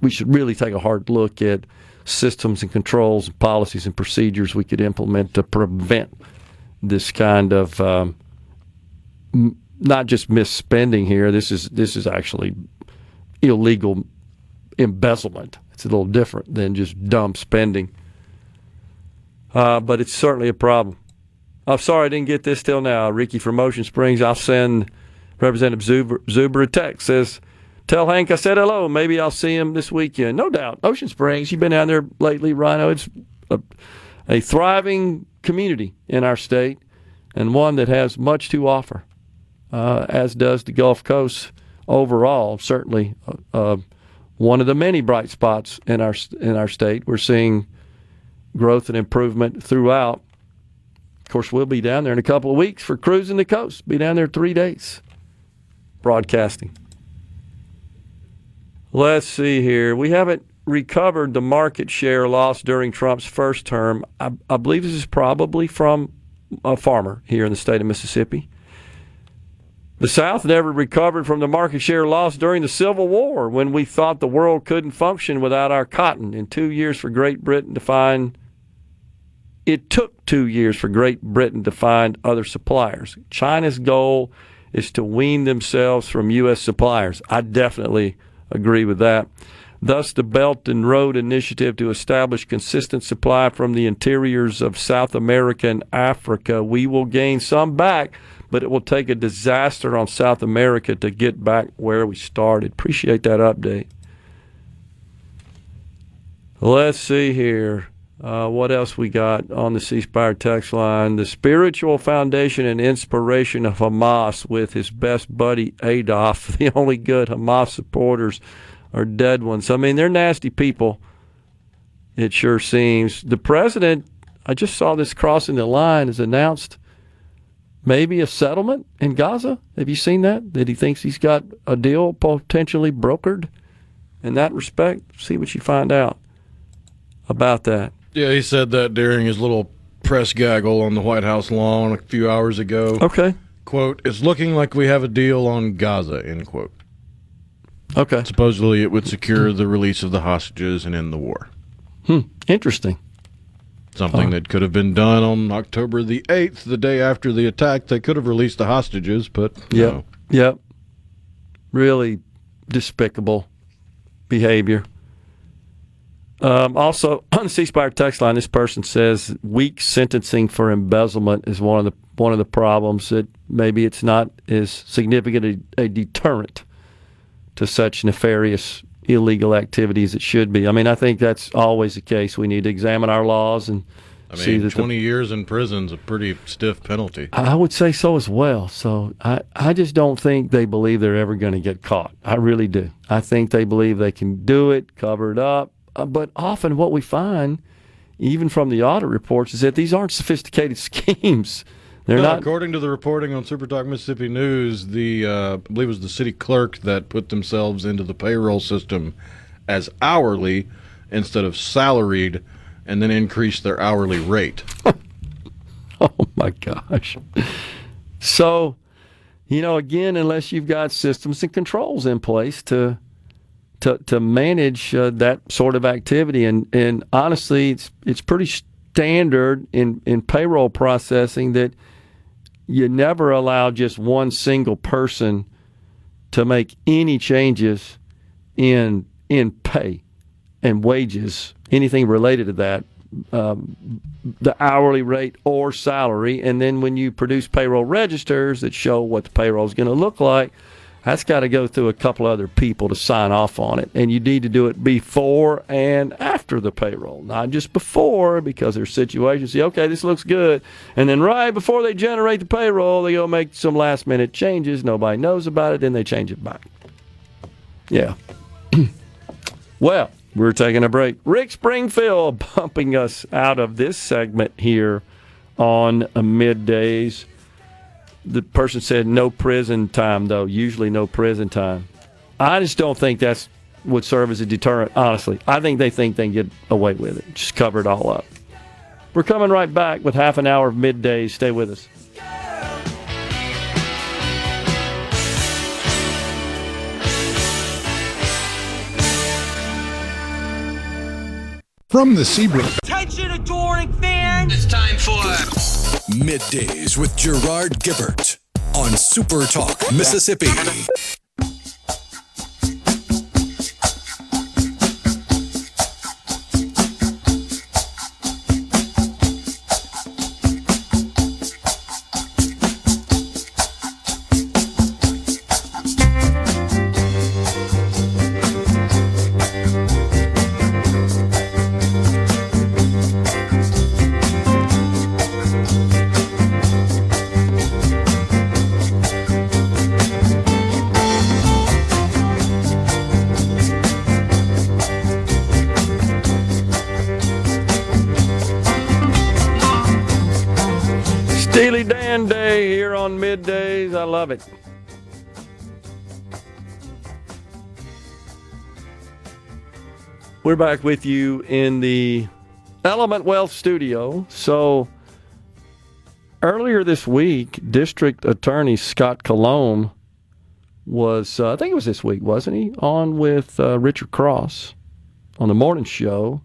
we should really take a hard look at systems and controls and policies and procedures we could implement to prevent this kind of not just misspending here. This is actually illegal embezzlement. It's a little different than just dumb spending. But it's certainly a problem. I'm sorry I didn't get this till now. Ricky from Ocean Springs. I'll send Representative Zuber a text. Says, tell Hank I said hello. Maybe I'll see him this weekend. No doubt. Ocean Springs, you've been down there lately, Rhino. It's a thriving community in our state and one that has much to offer, as does the Gulf Coast overall. Certainly one of the many bright spots in our state. We're seeing growth and improvement throughout. Of course, we'll be down there in a couple of weeks for Cruising the Coast. Be down there 3 days broadcasting. Let's see here. We haven't recovered the market share lost during Trump's first term. I believe this is probably from a farmer here in the state of Mississippi. The South never recovered from the market share lost during the Civil War when we thought the world couldn't function without our cotton. In 2 years for Great Britain to find... It took 2 years for Great Britain to find other suppliers. China's goal is to wean themselves from U.S. suppliers. I definitely agree with that. Thus, the Belt and Road Initiative to establish consistent supply from the interiors of South America and Africa. We will gain some back, but it will take a disaster on South America to get back where we started. Appreciate that update. Let's see here. What else we got on the C Spire text line? The spiritual foundation and inspiration of Hamas with his best buddy Adolf. The only good Hamas supporters are dead ones. I mean, they're nasty people, it sure seems. The president, I just saw this crossing the line, has announced maybe a settlement in Gaza. Have you seen that? That he thinks he's got a deal potentially brokered in that respect? See what you find out about that. Yeah, he said that during his little press gaggle on the White House lawn a few hours ago. Okay. Quote, it's looking like we have a deal on Gaza, end quote. Okay. Supposedly it would secure the release of the hostages and end the war. Interesting. Something that could have been done on October the 8th, the day after the attack. They could have released the hostages, but no. Yep. Really despicable behavior. Also, on the C Spire text line, this person says weak sentencing for embezzlement is one of the problems. That maybe it's not as significant a deterrent to such nefarious illegal activity as it should be. I mean, I think that's always the case. We need to examine our laws and see that 20 years in prison is a pretty stiff penalty. I would say so as well. So I just don't think they believe they're ever going to get caught. I really do. I think they believe they can do it, cover it up. But often what we find, even from the audit reports, is that these aren't sophisticated schemes. They're not. According to the reporting on SuperTalk Mississippi News, I believe it was the city clerk that put themselves into the payroll system as hourly instead of salaried and then increased their hourly rate. Oh, my gosh. So, again, unless you've got systems and controls in place to manage that sort of activity. And honestly, it's pretty standard in payroll processing that you never allow just one single person to make any changes in pay and wages, anything related to that, the hourly rate or salary. And then when you produce payroll registers that show what the payroll is going to look like, that's got to go through a couple other people to sign off on it. And you need to do it before and after the payroll, not just before, because there's situations, see, okay, this looks good. And then right before they generate the payroll, they go make some last-minute changes. Nobody knows about it, then they change it back. Yeah. Well, we're taking a break. Rick Springfield bumping us out of this segment here on Middays. The person said no prison time, though. Usually no prison time. I just don't think that's would serve as a deterrent, honestly. I think they can get away with it. Just cover it all up. We're coming right back with half an hour of middays. Stay with us. From the Seabrook. Attention, adoring fans! It's time for Middays with Gerard Gibert on SuperTalk, Mississippi. Steely Dan Day here on Middays. I love it. We're back with you in the Element Wealth studio. So earlier this week, District Attorney Scott Colomb was, I think it was this week, wasn't he, on with Richard Cross on the morning show.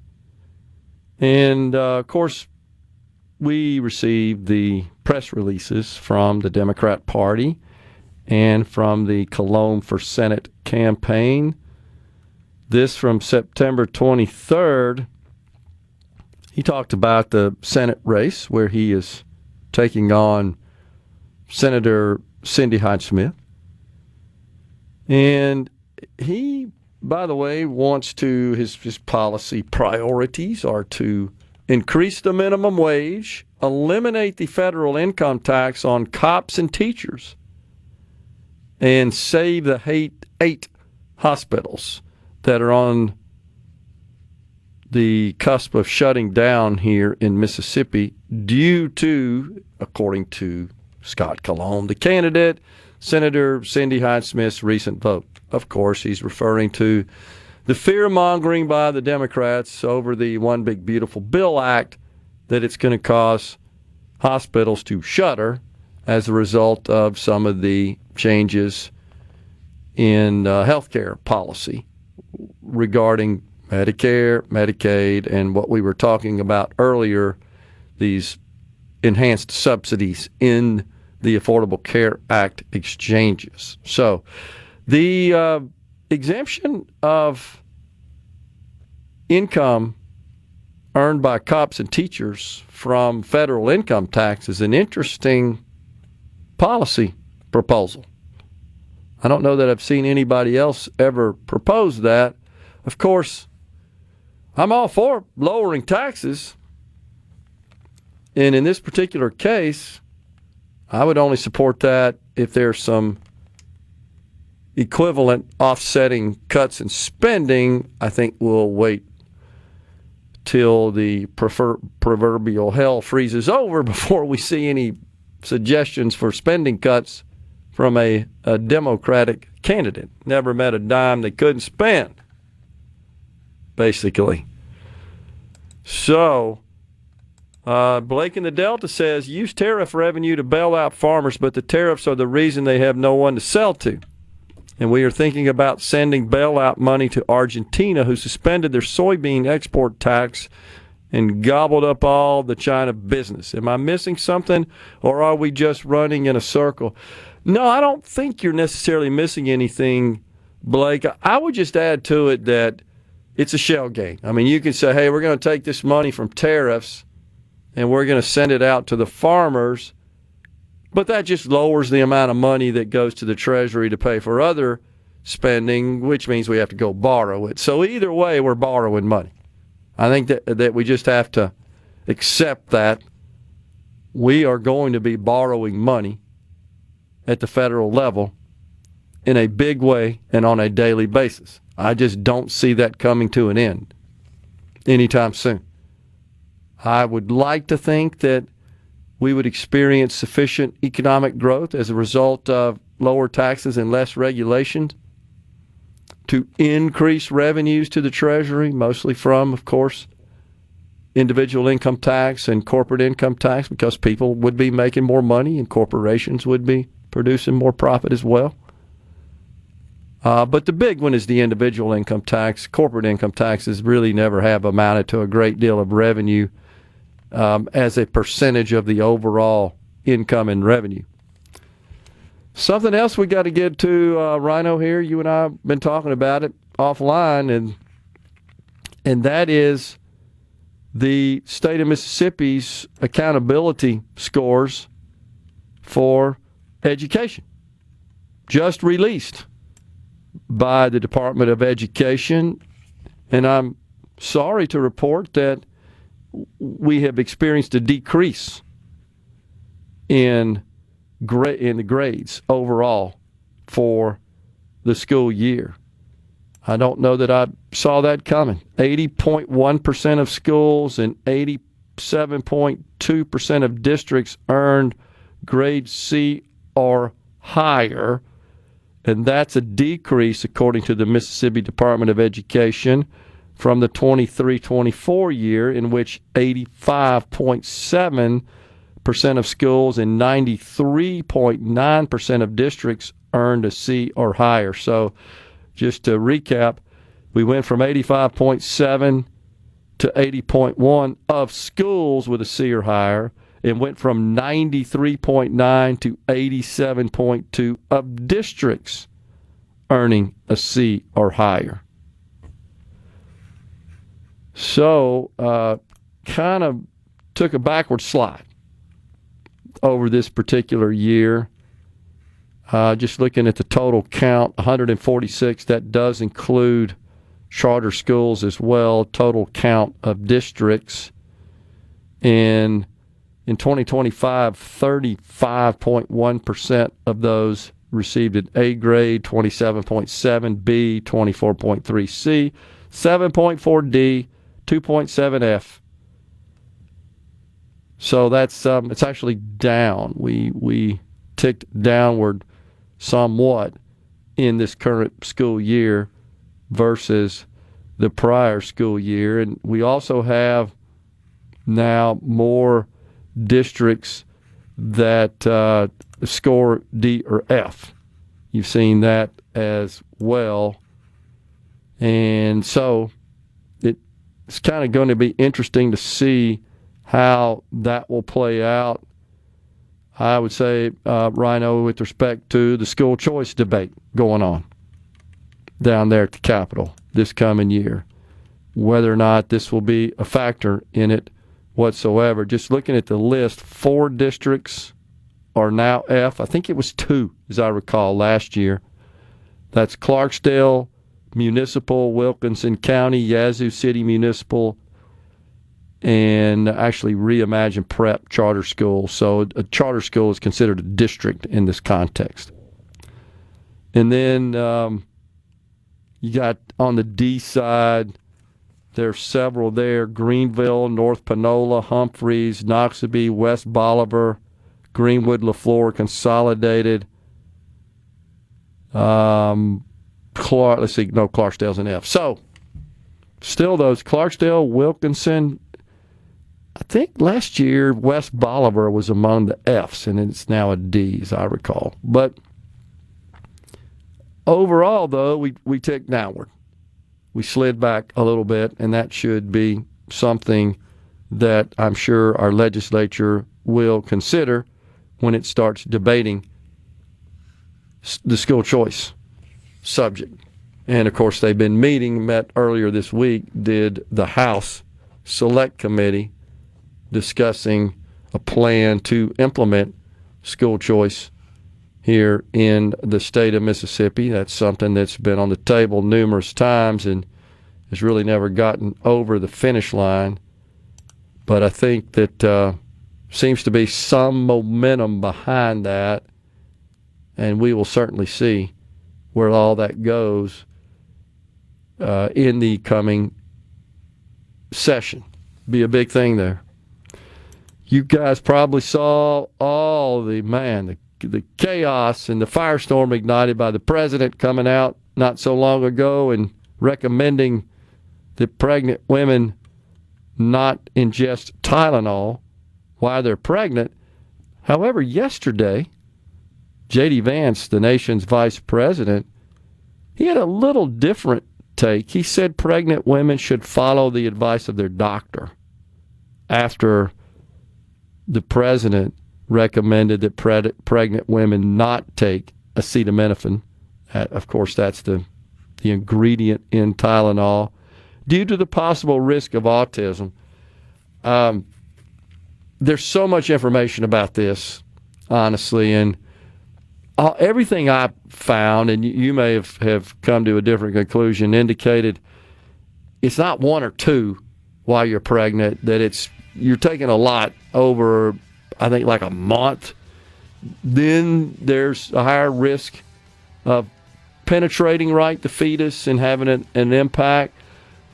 And, of course, we received the press releases from the Democrat Party and from the Colomb for Senate campaign. This from September 23rd. He talked about the Senate race where he is taking on Senator Cindy Hyde-Smith. And he, by the way, wants to, his policy priorities are to increase the minimum wage, eliminate the federal income tax on cops and teachers, and save the 8 hospitals that are on the cusp of shutting down here in Mississippi due to, according to Scott Colomb, the candidate, Senator Cindy Hyde-Smith's recent vote. Of course, he's referring to the fear-mongering by the Democrats over the One Big Beautiful Bill Act that it's going to cause hospitals to shutter as a result of some of the changes in healthcare policy regarding Medicare, Medicaid, and what we were talking about earlier, these enhanced subsidies in the Affordable Care Act exchanges. So the exemption of income earned by cops and teachers from federal income tax is an interesting policy proposal. I don't know that I've seen anybody else ever propose that. Of course, I'm all for lowering taxes. And in this particular case, I would only support that if there's some equivalent offsetting cuts in spending. I think we'll wait till the proverbial hell freezes over before we see any suggestions for spending cuts from a Democratic candidate. Never met a dime they couldn't spend, basically. So, Blake in the Delta says, use tariff revenue to bail out farmers, but the tariffs are the reason they have no one to sell to. And we are thinking about sending bailout money to Argentina, who suspended their soybean export tax and gobbled up all the China business. Am I missing something, or are we just running in a circle? No, I don't think you're necessarily missing anything, Blake. I would just add to it that it's a shell game. I mean, you can say, hey, we're going to take this money from tariffs and we're going to send it out to the farmers, but that just lowers the amount of money that goes to the Treasury to pay for other spending, which means we have to go borrow it. So either way, we're borrowing money. I think that we just have to accept that we are going to be borrowing money at the federal level in a big way and on a daily basis. I just don't see that coming to an end anytime soon. I would like to think that we would experience sufficient economic growth as a result of lower taxes and less regulations to increase revenues to the Treasury, mostly from, of course, individual income tax and corporate income tax, because people would be making more money and corporations would be producing more profit as well. But the big one is the individual income tax. Corporate income taxes really never have amounted to a great deal of revenue as a percentage of the overall income and revenue. Something else we got to get to, Rhino, here. You and I have been talking about it offline, and that is the state of Mississippi's accountability scores for education, just released by the Department of Education. And I'm sorry to report that we have experienced a decrease in the grades overall for the school year. I don't know that I saw that coming. 80.1% of schools and 87.2% of districts earned grade C or higher, and that's a decrease, according to the Mississippi Department of Education, from the 23-24 year, in which 85.7% of schools and 93.9% of districts earned a C or higher. So just to recap, we went from 85.7 to 80.1 of schools with a C or higher, and went from 93.9 to 87.2 of districts earning a C or higher. So kind of took a backward slide over this particular year. Just looking at the total count, 146, that does include charter schools as well, total count of districts. And in 2025, 35.1% of those received an A grade, 27.7 B, 24.3 C, 7.4 D, 2.7 F. So that's it's actually down. We ticked downward somewhat in this current school year versus the prior school year. And we also have now more districts that score D or F. You've seen that as well. And so it's kind of going to be interesting to see how that will play out. I would say, Rhino, with respect to the school choice debate going on down there at the Capitol this coming year, whether or not this will be a factor in it whatsoever. Just looking at the list, 4 districts are now F. I think it was 2, as I recall, last year. That's Clarksdale Municipal, Wilkinson County, Yazoo City Municipal, and actually Reimagine Prep Charter School. So a charter school is considered a district in this context. And then you got on the D side, there's several there: Greenville, North Panola, Humphreys, Noxubee, West Bolivar, Greenwood, LaFleur, Consolidated. Clarksdale's an F. So still those: Clarksdale, Wilkinson. I think last year West Bolivar was among the Fs, and it's now a D, as I recall. But overall, though, we ticked downward. We slid back a little bit, and that should be something that I'm sure our legislature will consider when it starts debating the school choice subject. And, of course, they've been met earlier this week, did the House Select Committee, discussing a plan to implement school choice here in the state of Mississippi. That's something that's been on the table numerous times and has really never gotten over the finish line. But I think that seems to be some momentum behind that, and we will certainly see where all that goes in the coming session. Be a big thing there. You guys probably saw all the chaos and the firestorm ignited by the president coming out not so long ago and recommending that pregnant women not ingest Tylenol while they're pregnant. However, yesterday, J.D. Vance, the nation's vice president, he had a little different take. He said pregnant women should follow the advice of their doctor after the president recommended that pregnant women not take acetaminophen. Of course, that's the ingredient in Tylenol, due to the possible risk of autism. There's so much information about this, honestly, and everything I found, and you may have come to a different conclusion, indicated it's not one or two while you're pregnant, that you're taking a lot over, I think, like a month. Then there's a higher risk of penetrating the fetus and having an impact.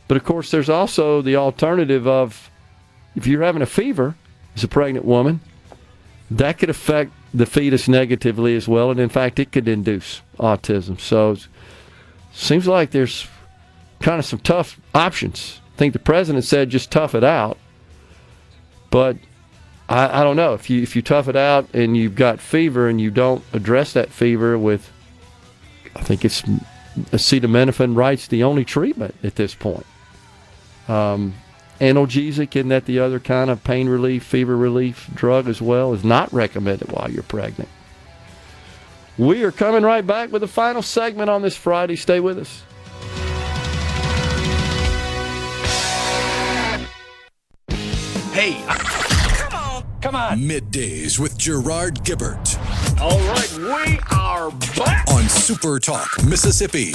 But of course, there's also the alternative of, if you're having a fever as a pregnant woman, that could affect the fetus negatively as well, and in fact, it could induce autism. So it seems like there's kind of some tough options. I think the president said just tough it out, but I don't know. If you tough it out and you've got fever and you don't address that fever with, I think it's acetaminophen, right's the only treatment at this point. Analgesic, isn't that the other kind of pain relief, fever relief drug as well, is not recommended while you're pregnant. We are coming right back with the final segment on this Friday. Stay with us. Hey, come on. Middays with Gerard Gibert. All right, we are back on SuperTalk, Mississippi.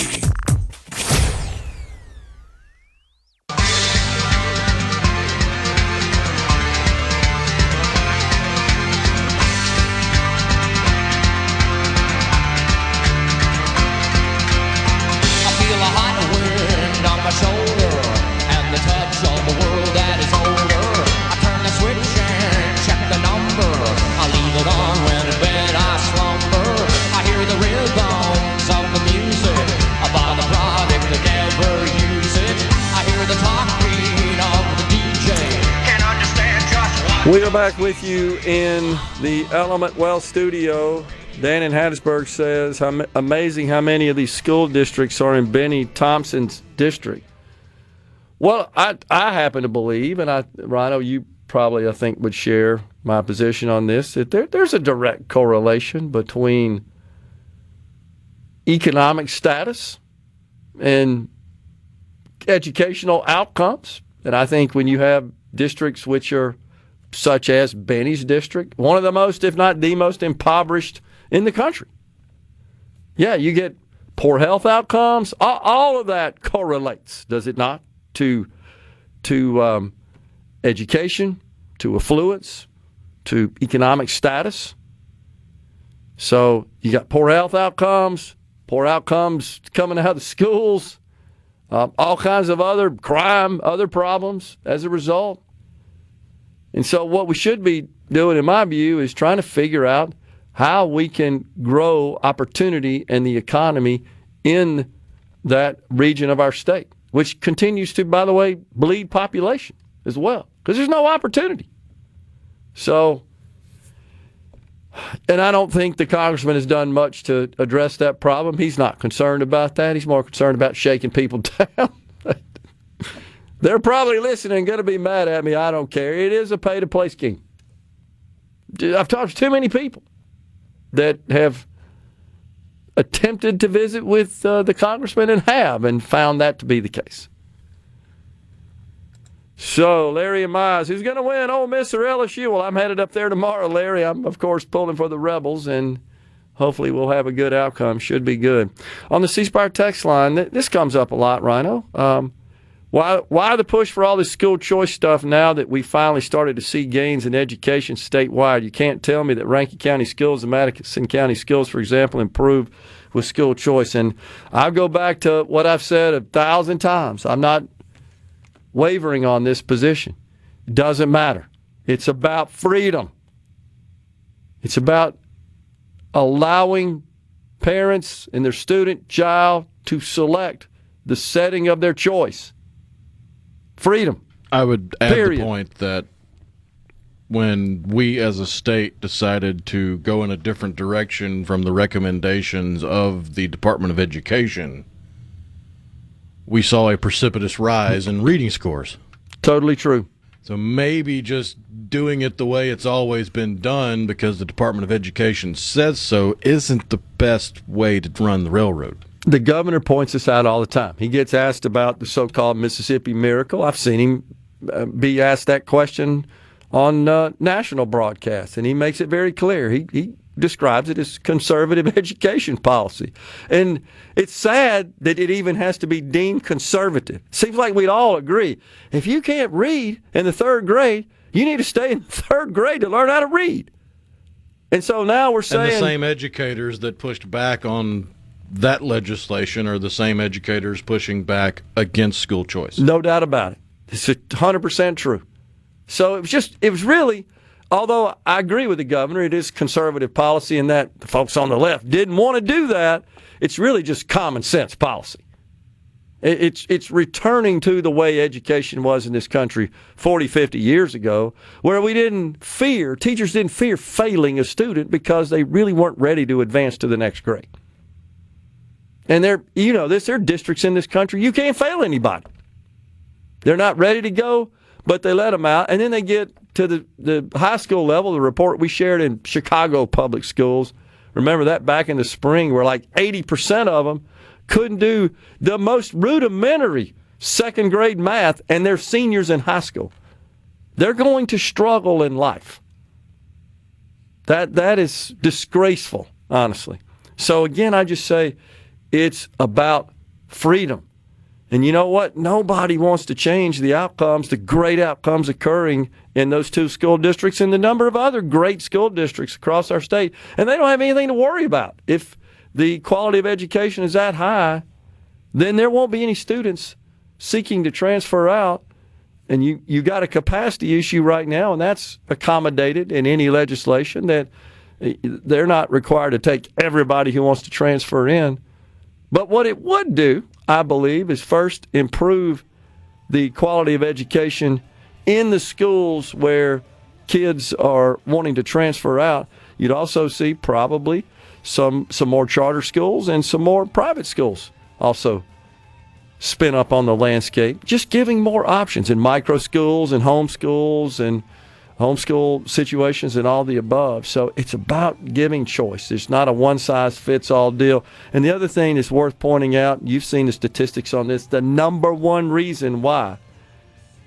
We are back with you in the Element Well studio. Dan in Hattiesburg says, amazing how many of these school districts are in Benny Thompson's district. Well, I happen to believe, and Rhino, you probably, I think, would share my position on this, that there's a direct correlation between economic status and educational outcomes. And I think when you have districts which are such as Benny's district, one of the most, if not the most impoverished in the country. Yeah, you get poor health outcomes. All of that correlates, does it not, to education, to affluence, to economic status. So you got poor health outcomes, poor outcomes coming out of the schools, all kinds of other crime, other problems as a result. And so what we should be doing, in my view, is trying to figure out how we can grow opportunity and the economy in that region of our state, which continues to, by the way, bleed population as well, because there's no opportunity. So, and I don't think the congressman has done much to address that problem. He's not concerned about that. He's more concerned about shaking people down. They're probably listening and going to be mad at me. I don't care. It is a pay-to-play scheme. I've talked to too many people that have attempted to visit with the congressman and found that to be the case. So, Larry and Mize, who's going to win, Ole Miss or LSU? Well, I'm headed up there tomorrow, Larry. I'm, of course, pulling for the Rebels, and hopefully we'll have a good outcome. Should be good. On the C Spire text line, this comes up a lot, Rhino. Why the push for all this school choice stuff now that we finally started to see gains in education statewide? You can't tell me that Rankin County schools and Madison County schools, for example, improved with school choice. And I'll go back to what I've said 1,000 times. I'm not wavering on this position. It doesn't matter. It's about freedom. It's about allowing parents and their student child to select the setting of their choice. Freedom. I would add Period. the point that when we as a state decided to go in a different direction from the recommendations of the Department of Education, we saw a precipitous rise in reading scores. Totally true. So maybe just doing it the way it's always been done because the Department of Education says so isn't the best way to run the railroad. The governor points this out all the time. He gets asked about the so-called Mississippi miracle. I've seen him be asked that question on national broadcasts, and he makes it very clear. He describes it as conservative education policy. And it's sad that it even has to be deemed conservative. Seems like we'd all agree. If you can't read in the third grade, you need to stay in the third grade to learn how to read. And so now we're saying... And the same educators that pushed back on that legislation are the same educators pushing back against school choice. No doubt about it. It's 100% true. So it was really, although I agree with the governor, it is conservative policy and that the folks on the left didn't want to do that. It's really just common sense policy. It's returning to the way education was in this country 40, 50 years ago, where teachers didn't fear failing a student because they really weren't ready to advance to the next grade. And there are districts in this country, you can't fail anybody. They're not ready to go, but they let them out. And then they get to the high school level, the report we shared in Chicago public schools. Remember that back in the spring where like 80% of them couldn't do the most rudimentary second grade math, and they're seniors in high school. They're going to struggle in life. That is disgraceful, honestly. So again, I just say it's about freedom. And you know what? Nobody wants to change the outcomes, the great outcomes occurring in those two school districts and the number of other great school districts across our state. And they don't have anything to worry about. If the quality of education is that high, then there won't be any students seeking to transfer out. And you got a capacity issue right now, and that's accommodated in any legislation that they're not required to take everybody who wants to transfer in. But what it would do, I believe, is first improve the quality of education in the schools where kids are wanting to transfer out. You'd also see probably some more charter schools and some more private schools also spin up on the landscape, just giving more options in micro schools and homeschool situations and all the above. So it's about giving choice. It's not a one-size-fits-all deal. And the other thing that's worth pointing out, you've seen the statistics on this, the number one reason why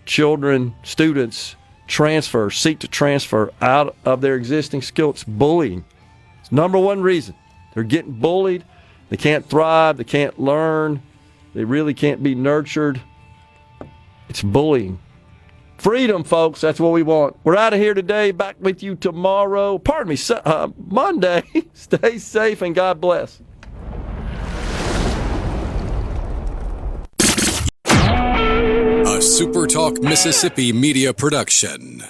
students seek to transfer out of their existing school, it's bullying. It's number one reason. They're getting bullied. They can't thrive. They can't learn. They really can't be nurtured. It's bullying. Freedom, folks. That's what we want. We're out of here today. Back with you tomorrow. Monday. Stay safe and God bless. A SuperTalk Mississippi media production.